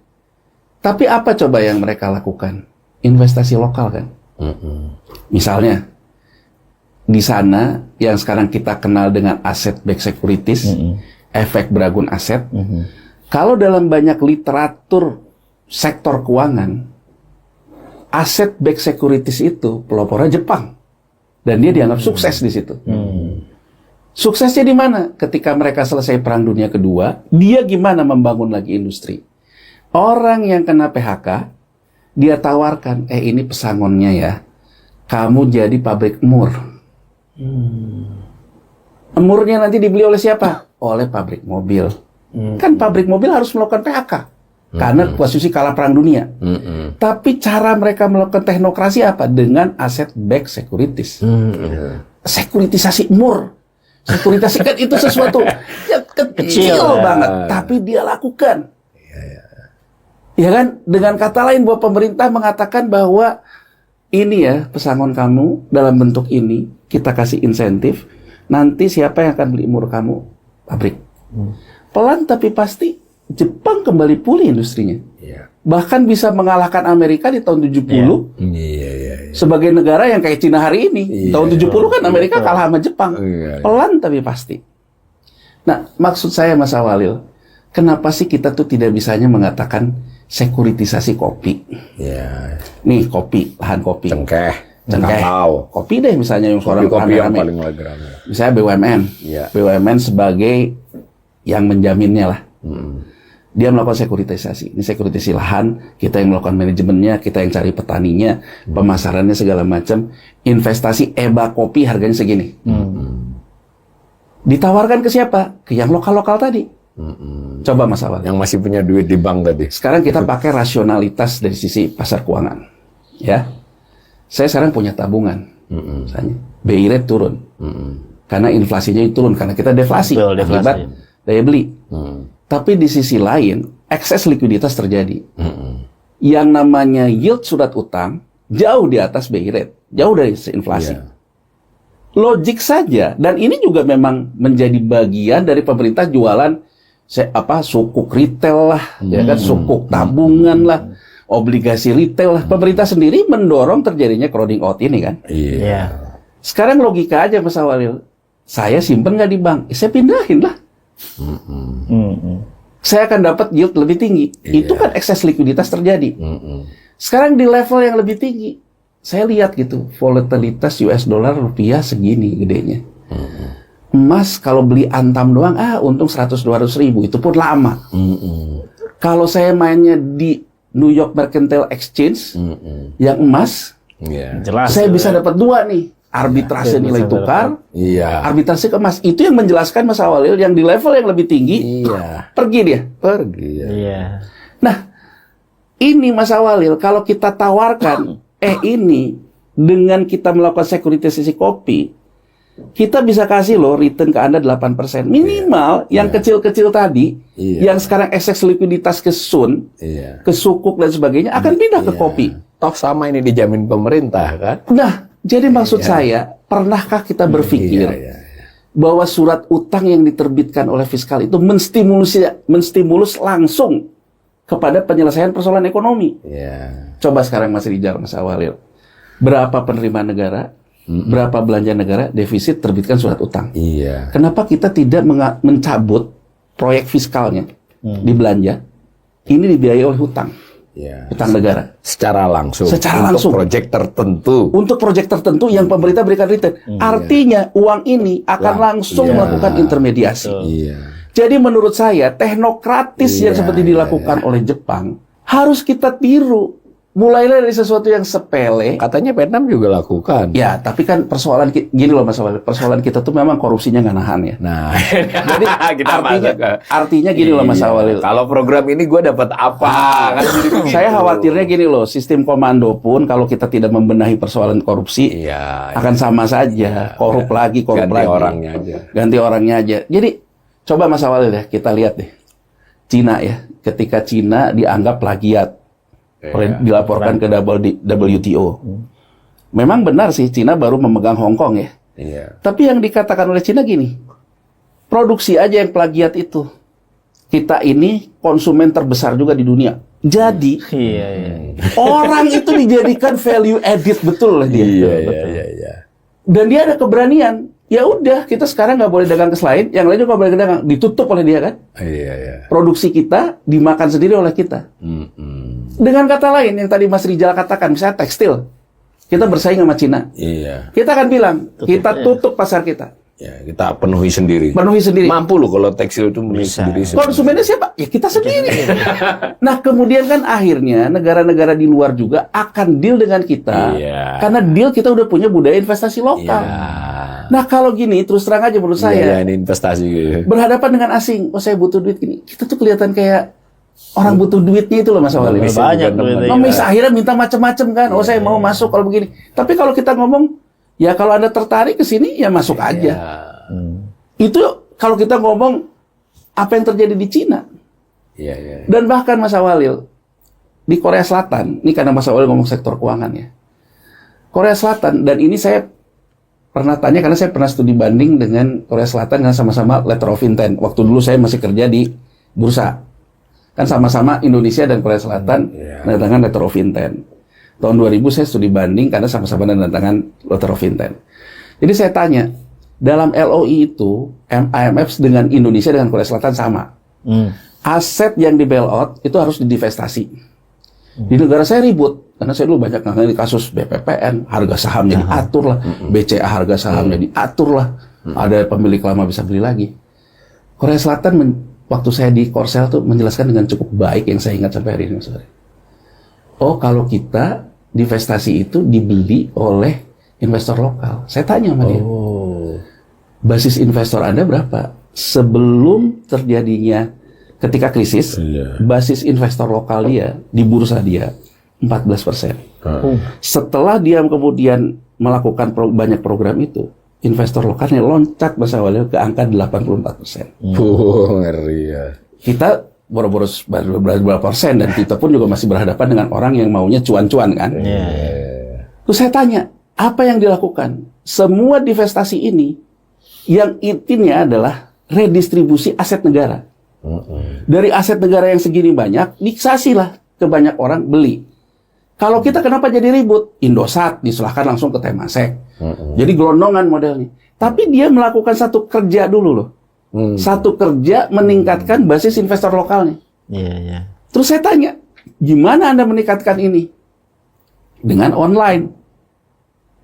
Tapi apa coba yang mereka lakukan? Investasi lokal kan. Misalnya di sana yang sekarang kita kenal dengan asset backed securities, efek beragun aset. Kalau dalam banyak literatur sektor keuangan, asset backed securities itu pelopornya Jepang dan dia dianggap sukses di situ. Suksesnya di mana? Ketika mereka selesai Perang Dunia Kedua, dia gimana membangun lagi industri? Orang yang kena PHK, dia tawarkan, ini pesangonnya ya, kamu jadi pabrik emur. Emurnya nanti dibeli oleh siapa? Oleh pabrik mobil. Kan pabrik mobil harus melakukan PHK. Karena posisi kalah Perang Dunia. Tapi cara mereka melakukan teknokrasi apa? Dengan aset backed securities. Sekuritisasi emur. Sekuritisasi kan itu sesuatu yang kecil banget. Tapi dia lakukan. Ya kan? Dengan kata lain bahwa pemerintah mengatakan bahwa ini ya pesangon kamu dalam bentuk ini, kita kasih insentif, nanti siapa yang akan beli emur kamu? Pabrik. Pelan tapi pasti Jepang kembali pulih industrinya. Bahkan bisa mengalahkan Amerika di tahun 70 sebagai negara yang kayak Cina hari ini. Tahun 70 kan Amerika kalah sama Jepang. Pelan tapi pasti. Nah, maksud saya Mas Awalil, kenapa sih kita tuh tidak bisanya mengatakan sekuritisasi kopi? Nih kopi, lahan kopi. Cengkeh. Kopi deh misalnya yang seorang kopi yang paling lagi rame. Misalnya BUMN. BUMN sebagai yang menjaminnya lah. Dia melakukan sekuritisasi. Ini sekuritisasi lahan, kita yang melakukan manajemennya, kita yang cari petaninya, pemasarannya segala macam. Investasi EBA kopi harganya segini. Ditawarkan ke siapa? Ke yang lokal-lokal tadi. Coba Mas Awal. Yang masih punya duit di bank tadi. Sekarang kita pakai rasionalitas dari sisi pasar keuangan. Ya. Saya sekarang punya tabungan. Misalnya BI rate turun. Karena inflasinya itu turun. Karena kita deflasi. Akibat daya beli. Tapi di sisi lain, ekses likuiditas terjadi. Yang namanya yield surat utang jauh di atas BI rate. Jauh dari inflasi. Logik saja. Dan ini juga memang menjadi bagian dari pemerintah jualan sukuk retail lah, ya kan, sukuk tabungan lah, obligasi retail lah. Pemerintah sendiri mendorong terjadinya crowding out ini kan. Sekarang logika aja Mas Awalil, saya simpen nggak di bank, saya pindahin lah. Saya akan dapat yield lebih tinggi. Itu kan ekses likuiditas terjadi. Sekarang di level yang lebih tinggi, saya lihat gitu, volatilitas US dollar rupiah segini gedenya. Emas kalau beli antam doang, untung 100-200 ribu, itu pun lama. Kalau saya mainnya di New York Mercantile Exchange, yang emas, jelas, saya bisa dapat dua nih, arbitrase nilai tukar, arbitrase ke emas. Itu yang menjelaskan Mas Awalil, yang di level yang lebih tinggi, pergi dia. Nah, ini Mas Awalil, kalau kita tawarkan, ini dengan kita melakukan sekuritisasi kopi, kita bisa kasih loh return ke Anda 8%. Minimal yang kecil-kecil tadi, yang sekarang ekses likuiditas ke Sun, ke sukuk dan sebagainya, akan pindah ke kopi. Toh sama ini dijamin pemerintah kan? Nah, jadi maksud saya, pernahkah kita berpikir bahwa surat utang yang diterbitkan oleh fiskal itu menstimulus langsung kepada penyelesaian persoalan ekonomi? Coba sekarang Mas Rizal, Mas Awalil, berapa penerimaan negara, berapa belanja negara, defisit terbitkan surat utang. Kenapa kita tidak mencabut proyek fiskalnya di belanja? Ini dibiayai oleh hutang. Hutang negara. Secara langsung. Untuk proyek tertentu. Untuk proyek tertentu yang pemerintah berikan return. Artinya uang ini akan langsung melakukan intermediasi. Jadi menurut saya teknokratis yang seperti dilakukan oleh Jepang harus kita tiru. mulailah dari sesuatu yang sepele. Katanya Vietnam juga lakukan. Ya, tapi kan gini loh Mas Walil, persoalan kita tuh memang korupsinya nggak nahan ya. Nah, Jadi kita artinya gini loh Mas Walil. Kalau program ini gue dapat apa? Kan jadi begitu. Saya khawatirnya gini loh, sistem komando pun kalau kita tidak membenahi persoalan korupsi Iya. akan sama saja, korup lagi. Ganti orangnya aja. Ganti orangnya aja. Jadi coba Mas Walil ya, kita lihat deh. Cina ya, ketika Cina dianggap plagiat, dilaporkan ke WTO. Memang benar sih, Cina baru memegang Hong Kong ya. Iya. Tapi yang dikatakan oleh Cina gini, produksi aja yang plagiat itu. Kita ini konsumen terbesar juga di dunia. Jadi, Iya. orang itu dijadikan value added betul oleh dia. Iya. Dan dia ada keberanian. Ya udah, kita sekarang nggak boleh dagang ke lain, yang lain juga nggak boleh dagang. Ditutup oleh dia kan. Iya. Produksi kita dimakan sendiri oleh kita. Dengan kata lain, yang tadi Mas Rijal katakan, misalnya tekstil. Kita bersaing sama Cina. Iya. Kita akan bilang, kita tutup pasar kita. Ya, kita penuhi sendiri. Penuhi sendiri. Mampu loh kalau tekstil itu penuhi sendiri. Konsumennya siapa? Ya kita sendiri. Nah, kemudian kan akhirnya negara-negara di luar juga akan deal dengan kita. Iya. Karena deal kita udah punya budaya investasi lokal. Iya. Nah, kalau gini, terus terang aja menurut saya. Iya, ini investasi gitu. Berhadapan dengan asing. Oh, saya butuh duit gini. Kita tuh kelihatan kayak orang butuh duitnya itu loh Mas Walil. Banyak duitnya. Ngemis akhirnya minta macam-macam kan. Oh, saya mau masuk kalau begini. Tapi kalau kita ngomong, ya kalau Anda tertarik ke sini, ya masuk aja. Itu kalau kita ngomong apa yang terjadi di Cina. Iya. Dan bahkan Mas Walil, di Korea Selatan, ini karena Mas Walil ngomong sektor keuangan ya. Korea Selatan, dan ini saya pernah tanya karena saya pernah studi banding dengan Korea Selatan karena sama-sama letter of intent. Waktu dulu saya masih kerja di bursa. Kan sama-sama Indonesia dan Korea Selatan menandatangani letter of intent. Tahun 2000 saya studi banding karena sama-sama menandatangani letter of intent. Jadi saya tanya, dalam LOI itu IMF dengan Indonesia dengan Korea Selatan sama. Aset yang di bailout itu harus didivestasi. Di negara saya ribut karena saya dulu banyak ngangani kasus BPPN, harga sahamnya diatur lah, BCA harga sahamnya diatur lah, ada pemilik lama bisa beli lagi. Korea Selatan waktu saya di Korsel tuh menjelaskan dengan cukup baik yang saya ingat sampai hari ini. Oh, kalau kita divestasi itu dibeli oleh investor lokal. Saya tanya sama dia. Basis investor Anda berapa? Sebelum terjadinya ketika krisis, basis investor lokal dia di bursa dia 14%. Setelah dia kemudian melakukan banyak program itu, investor lokalnya loncat Mas Walil ke angka 84%. Ngeri ya. Kita boro-boro berapa persen dan kita pun juga masih berhadapan dengan orang yang maunya cuan-cuan kan. Terus saya tanya, apa yang dilakukan? Semua divestasi ini yang intinya adalah redistribusi aset negara. Dari aset negara yang segini banyak, diksasilah ke banyak orang beli. Kalau kita kenapa jadi ribut? Indosat diserahkan langsung ke Temasek. Jadi gelondongan modelnya. Tapi dia melakukan satu kerja dulu loh. Satu kerja meningkatkan basis investor lokalnya. Terus saya tanya, gimana Anda meningkatkan ini? Dengan online.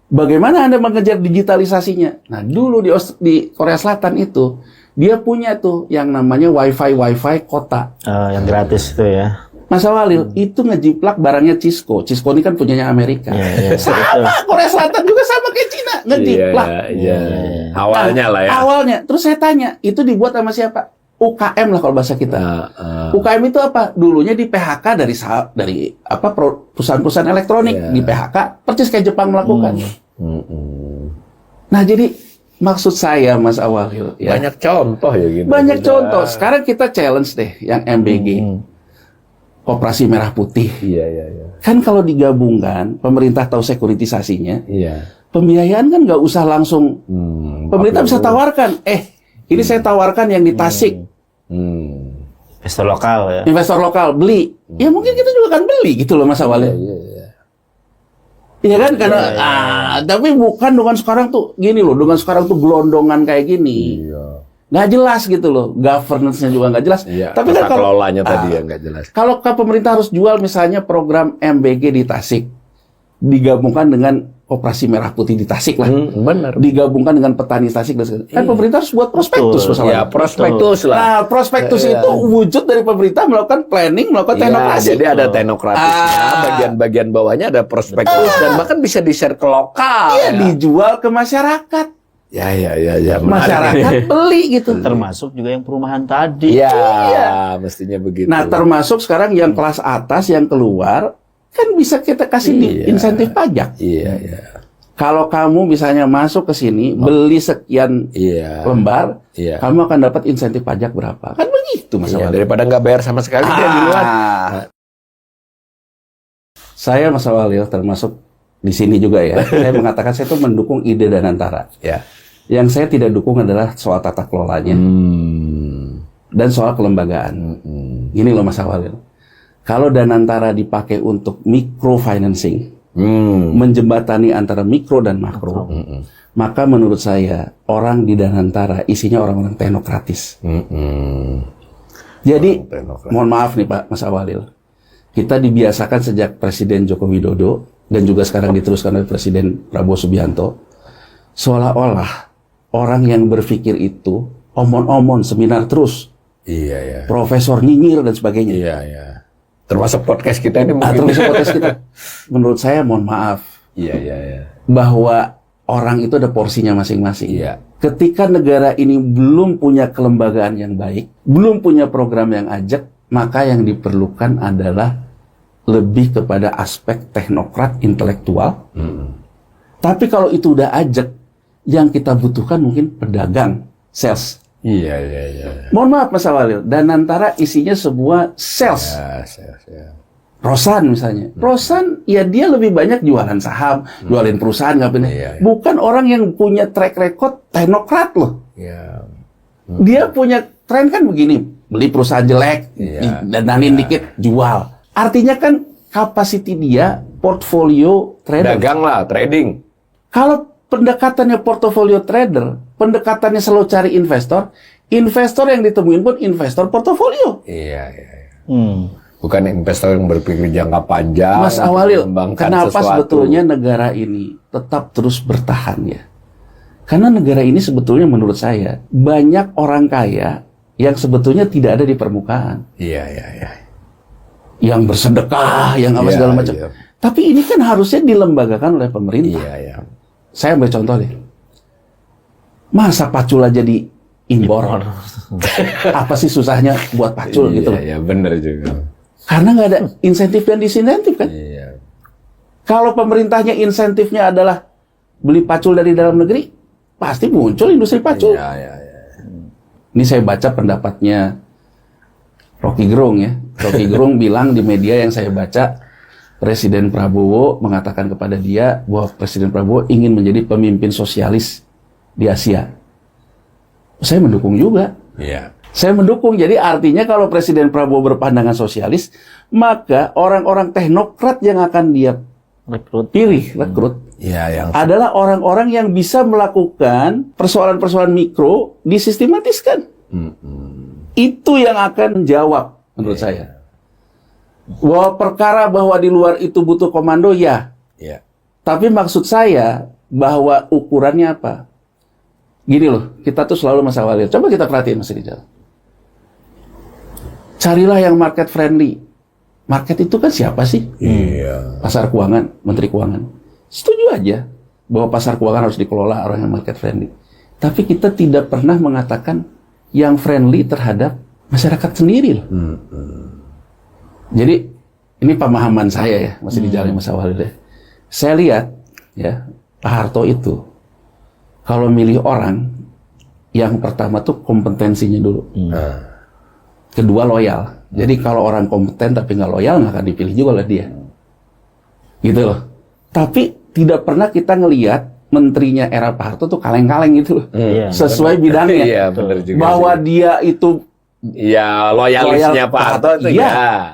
Bagaimana Anda mengejar digitalisasinya? Nah, dulu di Korea Selatan itu, dia punya tuh yang namanya wifi kota. Yang gratis itu ya. Mas Walil, itu ngejiplak barangnya Cisco. Cisco ini kan punyanya Amerika. Sama, Korea Selatan juga sama kayak Cina. Ngejiplak. Awalnya lah ya. Awalnya. Terus saya tanya, itu dibuat sama siapa? UKM lah kalau bahasa kita. UKM itu apa? Dulunya di PHK dari apa perusahaan-perusahaan elektronik di PHK, persis kayak Jepang melakukan. Nah, jadi maksud saya Mas Awalil ya. Banyak contoh ya gitu. Banyak contoh. Sekarang kita challenge deh yang MBG. Koperasi Merah Putih. Kan kalau digabungkan, pemerintah tahu sekuritisasinya. Pembiayaan kan nggak usah langsung. Pemerintah bisa tawarkan. Ini saya tawarkan yang di Tasik. Investor lokal ya. Investor lokal beli. Ya mungkin kita juga kan beli gitu loh Mas Awalil. Iya kan karena tapi bukan dengan sekarang tuh gini loh, dengan sekarang tuh gelondongan kayak gini. Nggak jelas gitu loh, governance-nya juga nggak jelas. Tapi kan kalau kelolanya tadi ya nggak jelas. Kalau pemerintah harus jual misalnya program MBG di Tasik digabungkan dengan Koperasi Merah Putih di Tasik lah. Benar. Digabungkan dengan petani Tasik dan segala. Kan pemerintah harus buat prospektus masalahnya. Ya, prospektus lah. Nah, prospektus itu wujud dari pemerintah melakukan planning, melakukan teknokrasi. Jadi ada teknokratisnya, bagian-bagian bawahnya ada prospektus dan bahkan bisa di-share ke lokal. Iya, dijual ke masyarakat. Ya. Masyarakat beli gitu. Termasuk juga yang perumahan tadi. Iya, mestinya begitu. Nah, termasuk sekarang yang kelas atas yang keluar kan bisa kita kasih insentif pajak. Iya. Kalau kamu misalnya masuk ke sini beli sekian lembar, kamu akan dapat insentif pajak berapa? Kan begitu masalahnya. Daripada nggak bayar sama sekali dia di luar. Saya Mas Walil termasuk di sini juga ya. Saya mengatakan saya itu mendukung ide Danantara. Ya. Yang saya tidak dukung adalah soal tata kelolanya dan soal kelembagaan. Gini loh Mas Walil. Kalau Danantara dipakai untuk microfinancing, menjembatani antara mikro dan makro, maka menurut saya orang di Danantara isinya orang-orang teknokratis. Jadi, mohon maaf nih Pak Mas Awalil, kita dibiasakan sejak Presiden Joko Widodo dan juga sekarang diteruskan oleh Presiden Prabowo Subianto, seolah-olah orang yang berpikir itu omon-omon, seminar terus, profesor nyinyir dan sebagainya. Iya. Termasuk podcast kita ini mungkin. Termasuk podcast kita. Menurut saya, mohon maaf. Iya. Bahwa orang itu ada porsinya masing-masing. Iya. Ketika negara ini belum punya kelembagaan yang baik, belum punya program yang ajak, maka yang diperlukan adalah lebih kepada aspek teknokrat intelektual. Tapi kalau itu udah ajak, yang kita butuhkan mungkin pedagang, sales. Iya. Mohon maaf Mas Awalil, Danantara isinya semua sales. Ya. Rosan misalnya. Rosan ya dia lebih banyak jualan saham, jualin perusahaan ngapain. Bukan orang yang punya track record teknokrat loh. Iya. Dia punya tren kan begini, beli perusahaan jelek, dananin dikit, jual. Artinya kan kapasiti dia portfolio trader. Dagang lah, trading. Kalau pendekatannya portofolio trader, pendekatannya selalu cari investor, investor yang ditemuin pun investor portofolio. Iya. Bukan investor yang berpikir jangka panjang. Mas Awalil, kenapa sesuatu. sebetulnya negara ini tetap terus bertahan ya? Karena negara ini sebetulnya menurut saya, banyak orang kaya yang sebetulnya tidak ada di permukaan. Iya. Yang bersedekah, yang apa segala macam. Tapi ini kan harusnya dilembagakan oleh pemerintah. Iya. Saya ambil contoh deh. Masa pacul aja diimpor? Apa sih susahnya buat pacul gitu loh? Iya, benar juga. Karena nggak ada insentif dan disinsentif kan? Iya. Kalau pemerintahnya insentifnya adalah beli pacul dari dalam negeri, pasti muncul industri pacul. Iya. Ini saya baca pendapatnya Rocky Gerung ya. Rocky Gerung bilang di media yang saya baca, Presiden Prabowo mengatakan kepada dia bahwa Presiden Prabowo ingin menjadi pemimpin sosialis di Asia. Saya mendukung juga. Iya. Saya mendukung. Jadi artinya kalau Presiden Prabowo berpandangan sosialis, maka orang-orang teknokrat yang akan dia rekrut Iya, adalah orang-orang yang bisa melakukan persoalan-persoalan mikro disistematiskan. Itu yang akan menjawab menurut saya. Bahwa perkara bahwa di luar itu butuh komando, ya. Tapi maksud saya bahwa ukurannya apa? Gini loh, kita tuh selalu Mas Awalil. Coba kita perhatiin Mas Rizal. Carilah yang market friendly. Market itu kan siapa sih? Iya. Pasar keuangan, Menteri Keuangan. Setuju aja bahwa pasar keuangan harus dikelola orang yang market friendly. Tapi kita tidak pernah mengatakan yang friendly terhadap masyarakat sendiri loh. Jadi ini pemahaman saya ya, masih di jalan Mas Awalil deh. Saya lihat ya, Pak Harto itu kalau milih orang, yang pertama tuh kompetensinya dulu. Kedua loyal. Jadi kalau orang kompeten tapi nggak loyal, nggak akan dipilih juga oleh dia. Gitu loh. Tapi tidak pernah kita ngelihat menterinya era Pak Harto tuh kaleng-kaleng gitu loh. Sesuai bidangnya. Iya, benar juga. Bahwa dia itu ya loyalisnya Pak Harto itu ya.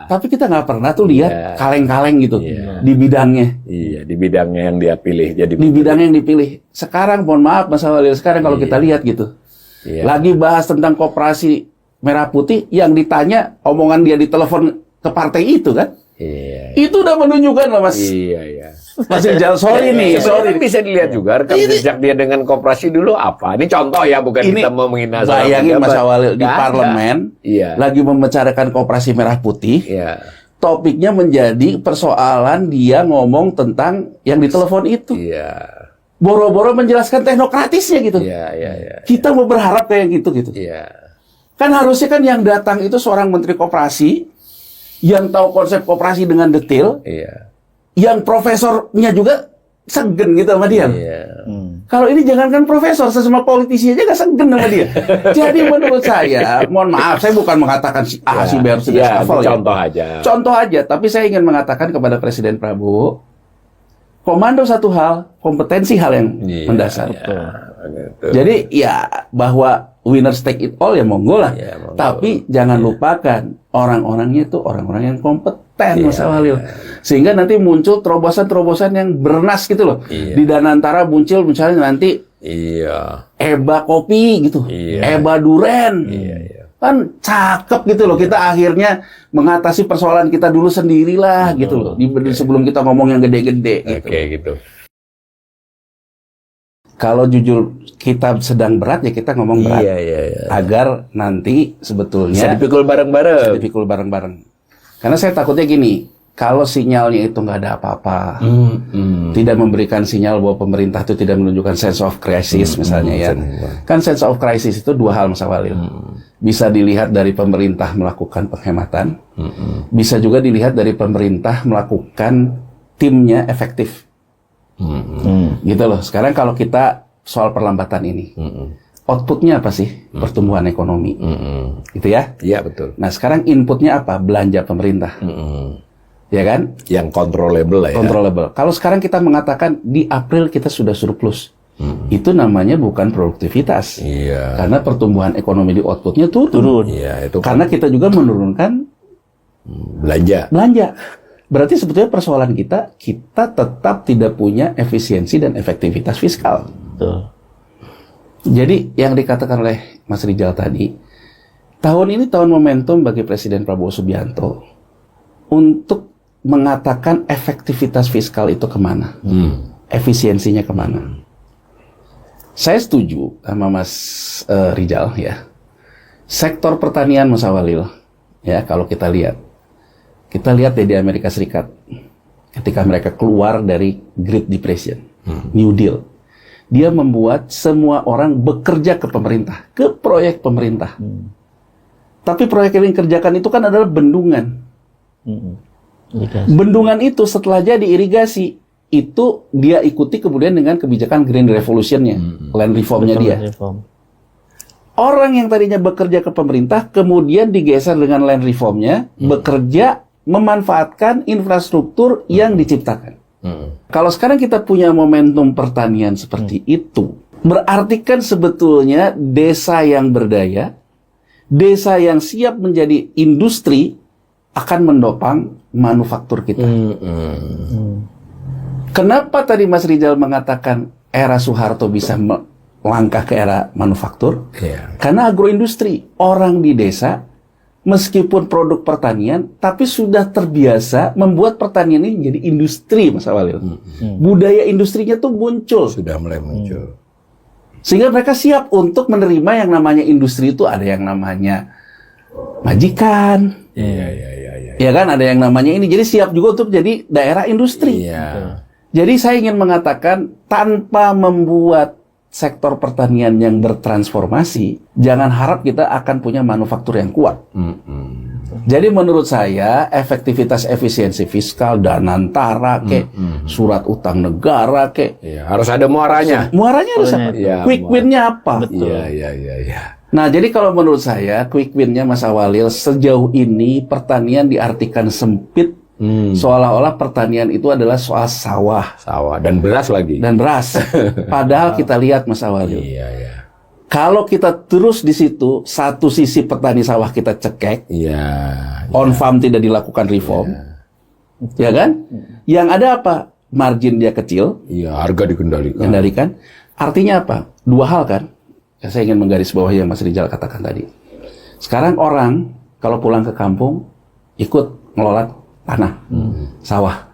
Tapi kita nggak pernah tuh lihat kaleng-kaleng gitu di bidangnya. Iya, di bidangnya yang dia pilih. Jadi di bidang yang dipilih. Sekarang mohon maaf Mas Awalil, sekarang kalau kita lihat gitu. Lagi bahas tentang koperasi Merah Putih, yang ditanya omongan dia di telepon ke partai itu kan. Iya. Itu udah menunjukkan loh Mas. Iya. Mas Rijal, sorry nih, sorry. Bisa dilihat juga rekam jejak dia dengan koperasi dulu apa. Ini contoh ya, bukan Ini kita mau menghina seorang bayangin Mas pejabat. Awalil di Nggak ada. parlemen Iya. lagi membicarakan koperasi merah putih. Iya. Topiknya menjadi persoalan dia ngomong tentang yang ditelepon itu. Iya. Boro-boro menjelaskan teknokratisnya gitu. Iya. Kita mau berharap kayak gitu. Iya. Kan harusnya kan yang datang itu seorang menteri koperasi yang tahu konsep koperasi dengan detail, Iya. yang profesornya juga segen gitu sama dia. Iya. Kalau ini jangankan profesor, sesama politisi aja gak segen sama dia. Jadi menurut saya, mohon maaf, saya bukan mengatakan si A, si B harus Iya, dihafal ya. contoh aja. Contoh aja, tapi saya ingin mengatakan kepada Presiden Prabowo, komando satu hal, kompetensi hal yang Iya, mendasar. Gitu. Jadi ya bahwa winners take it all ya monggo lah. Ya, monggo. Tapi jangan lupakan orang-orangnya itu orang-orang yang kompeten Mas Iya, Awalil. Sehingga nanti muncul terobosan-terobosan yang bernas gitu loh. Iya. Di Danantara muncul misalnya nanti Iya. Eba Kopi gitu. Iya. Eba Duren. Iya. Kan cakep gitu loh. Kita akhirnya mengatasi persoalan kita dulu sendirilah gitu loh. Sebelum kita ngomong yang gede-gede gitu. Oke, gitu. Kalau jujur kita sedang berat ya kita ngomong berat. Iya. Agar nanti sebetulnya Bisa dipikul bareng-bareng. dipikul bareng-bareng. Karena saya takutnya gini, kalau sinyalnya itu nggak ada apa-apa, tidak memberikan sinyal bahwa pemerintah itu tidak menunjukkan sense of crisis misalnya ya. Kan sense of crisis itu dua hal Mas Awalil. Bisa dilihat dari pemerintah melakukan penghematan, bisa juga dilihat dari pemerintah melakukan timnya efektif. Gitu loh. Sekarang kalau kita soal perlambatan ini, outputnya apa sih? Pertumbuhan ekonomi, gitu ya? Iya, betul. Nah sekarang inputnya apa? Belanja pemerintah, ya kan? Yang controllable lah ya. Controllable. Kalau sekarang kita mengatakan di April kita sudah surplus, itu namanya bukan produktivitas, Iya. karena pertumbuhan ekonomi di outputnya turun. Iya, itu Karena kita juga menurunkan belanja. belanja. Berarti sebetulnya persoalan kita tetap tidak punya efisiensi dan efektivitas fiskal. Betul. Jadi yang dikatakan oleh Mas Rijal tadi, tahun ini tahun momentum bagi Presiden Prabowo Subianto untuk mengatakan efektivitas fiskal itu kemana, efisiensinya kemana. Saya setuju sama Mas Rijal ya. Sektor pertanian Mas Awalil, ya kalau kita lihat di Amerika Serikat ketika mereka keluar dari Great Depression, New Deal, dia membuat semua orang bekerja ke pemerintah, ke proyek pemerintah. Tapi proyek yang dikerjakan itu kan adalah bendungan. Bendungan itu setelah jadi irigasi, itu dia ikuti kemudian dengan kebijakan Green Revolution-nya, land reform-nya dia. Orang yang tadinya bekerja ke pemerintah, kemudian digeser dengan land reform-nya, bekerja memanfaatkan infrastruktur yang diciptakan. Kalau sekarang kita punya momentum pertanian seperti itu, berarti kan sebetulnya desa yang berdaya, desa yang siap menjadi industri akan mendopang manufaktur kita. Kenapa tadi Mas Rijal mengatakan era Soeharto bisa melangkah ke era manufaktur? Iya. Karena agroindustri, orang di desa meskipun produk pertanian, tapi sudah terbiasa membuat pertanian ini menjadi industri, Mas Awalil. Budaya industrinya tuh muncul. Sudah mulai muncul. Sehingga mereka siap untuk menerima yang namanya industri itu ada yang namanya majikan. Iya. Ya kan, ada yang namanya ini. Jadi siap juga untuk jadi daerah industri. Iya. Jadi saya ingin mengatakan tanpa membuat sektor pertanian yang bertransformasi, jangan harap kita akan punya manufaktur yang kuat. Jadi menurut saya efektivitas efisiensi fiskal, Danantara surat utang negara Iya, harus ada muaranya. muaranya harus apa? Iya, Quick win-nya apa? Iya. Nah, jadi kalau menurut saya quick win-nya Mas Awalil sejauh ini pertanian diartikan sempit. Seolah-olah pertanian itu adalah soal sawah Dan beras lagi. dan beras. Padahal kita lihat Mas Awalil, Iya. kalau kita terus di situ, satu sisi petani sawah kita cekek, Iya. on farm tidak dilakukan reform, ya kan? Yang ada apa? Margin dia kecil, Iya, harga dikendalikan. kendalikan. Artinya apa? Dua hal kan? Ya, saya ingin menggarisbawahi yang Mas Rijal katakan tadi. Sekarang orang kalau pulang ke kampung ikut ngelola tanah, sawah.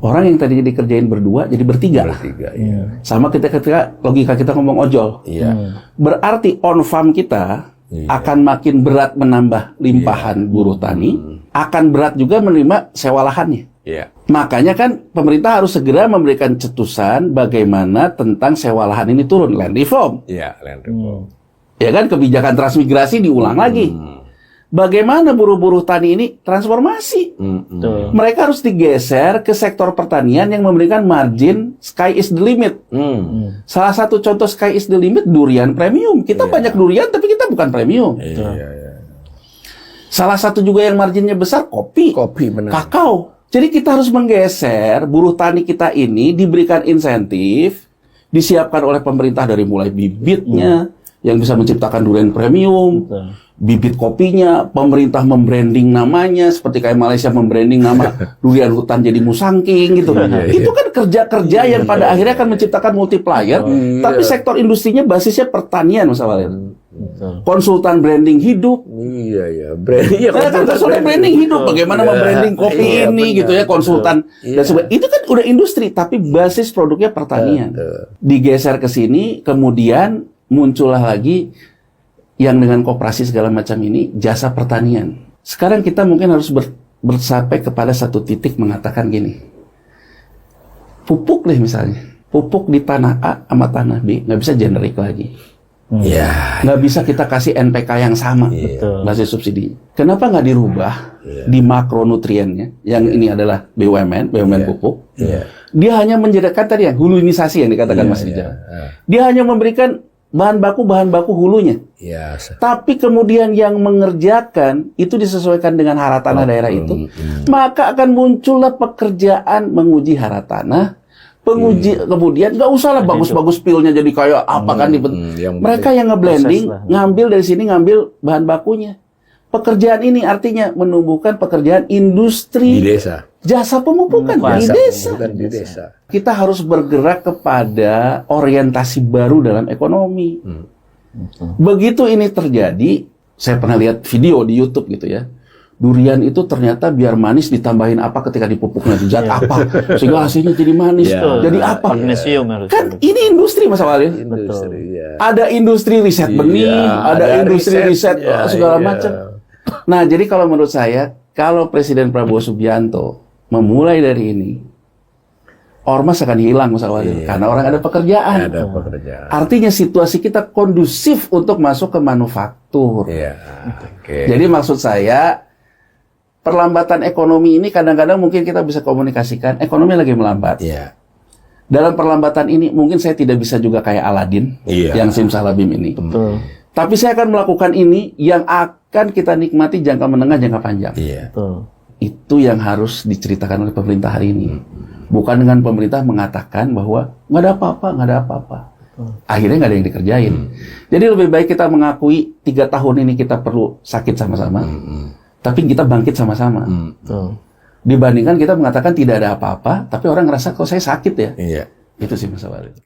Orang yang tadinya dikerjain berdua jadi bertiga. Iya. Sama ketika logika kita ngomong ojol. Iya. Berarti on farm kita akan makin berat menambah limpahan buruh tani, akan berat juga menerima sewa lahannya. Iya. Makanya kan pemerintah harus segera memberikan cetusan bagaimana tentang sewa lahan ini turun, land reform. Iya, land reform. Ya kan, kebijakan transmigrasi diulang lagi. Bagaimana buruh-buruh tani ini transformasi? Betul. Mereka harus digeser ke sektor pertanian yang memberikan margin sky is the limit. Salah satu contoh sky is the limit durian premium. Kita banyak durian tapi kita bukan premium. Iya. Salah satu juga yang marginnya besar kopi, Kopi benar. kakao. Jadi kita harus menggeser buruh tani kita ini diberikan insentif, disiapkan oleh pemerintah dari mulai bibitnya yang bisa menciptakan durian premium. Betul. Bibit kopinya, pemerintah membranding namanya, seperti kayak Malaysia membranding nama durian hutan jadi musangking gitu. Itu kan kerja-kerja yang pada akhirnya akan menciptakan multiplier, tapi sektor industrinya basisnya pertanian, Mas Awalil. Betul. Konsultan branding hidup. Iya. Branding. Iya, Kan konsultan branding hidup, bagaimana membranding kopi ini gitu ya, konsultan dan sebagainya. Itu kan udah industri, tapi basis produknya pertanian. Digeser ke sini, kemudian muncullah lagi yang dengan koperasi segala macam ini, jasa pertanian. Sekarang kita mungkin harus bersampai kepada satu titik mengatakan gini, pupuk deh misalnya, pupuk di tanah A sama tanah B, nggak bisa generik lagi. Iya. Nggak bisa kita kasih NPK yang sama, basis subsidi. Kenapa nggak dirubah di makronutriennya, yang ini adalah BUMN pupuk. Dia hanya menjadikan tadi yang huluinisasi yang dikatakan Mas Rijal. Dia hanya memberikan bahan baku hulunya. Iya. Tapi kemudian yang mengerjakan itu disesuaikan dengan hara tanah daerah itu, maka akan muncullah pekerjaan menguji hara tanah, penguji kemudian nggak usah lah bagus-bagus pilnya jadi kayak apa kan mereka yang ngeblending, ngambil dari sini ngambil bahan bakunya. Pekerjaan ini artinya menumbuhkan pekerjaan industri Di desa. jasa pemupukan di desa. Bukan di desa. Kita harus bergerak kepada orientasi baru dalam ekonomi. Begitu ini terjadi, saya pernah lihat video di YouTube gitu ya. Durian itu ternyata biar manis ditambahin apa ketika dipupuknya zat apa sehingga hasilnya jadi manis. Jadi apa? Magnesium harus. Kan ini industri Mas Awalil. Industri. Ya. Ada industri riset benih, ada industri riset segala macam. Nah, jadi kalau menurut saya, kalau Presiden Prabowo Subianto memulai dari ini, ormas akan hilang Mas Awalil, karena orang ada pekerjaan. Ada pekerjaan. Artinya situasi kita kondusif untuk masuk ke manufaktur. Iya. Oke. Jadi maksud saya, perlambatan ekonomi ini kadang-kadang mungkin kita bisa komunikasikan, ekonomi lagi melambat. Iya. Dalam perlambatan ini mungkin saya tidak bisa juga kayak Aladin yang simsalabim ini. Betul. Tapi saya akan melakukan ini yang akan kita nikmati jangka menengah, jangka panjang. Iya. Betul. Itu yang harus diceritakan oleh pemerintah hari ini. Bukan dengan pemerintah mengatakan bahwa nggak ada apa-apa, nggak ada apa-apa. Akhirnya nggak ada yang dikerjain. Jadi lebih baik kita mengakui 3 tahun ini kita perlu sakit sama-sama. Tapi kita bangkit sama-sama. Betul. Dibandingkan kita mengatakan tidak ada apa-apa, tapi orang ngerasa kok saya sakit ya. Iya. Itu sih Mas Awalil.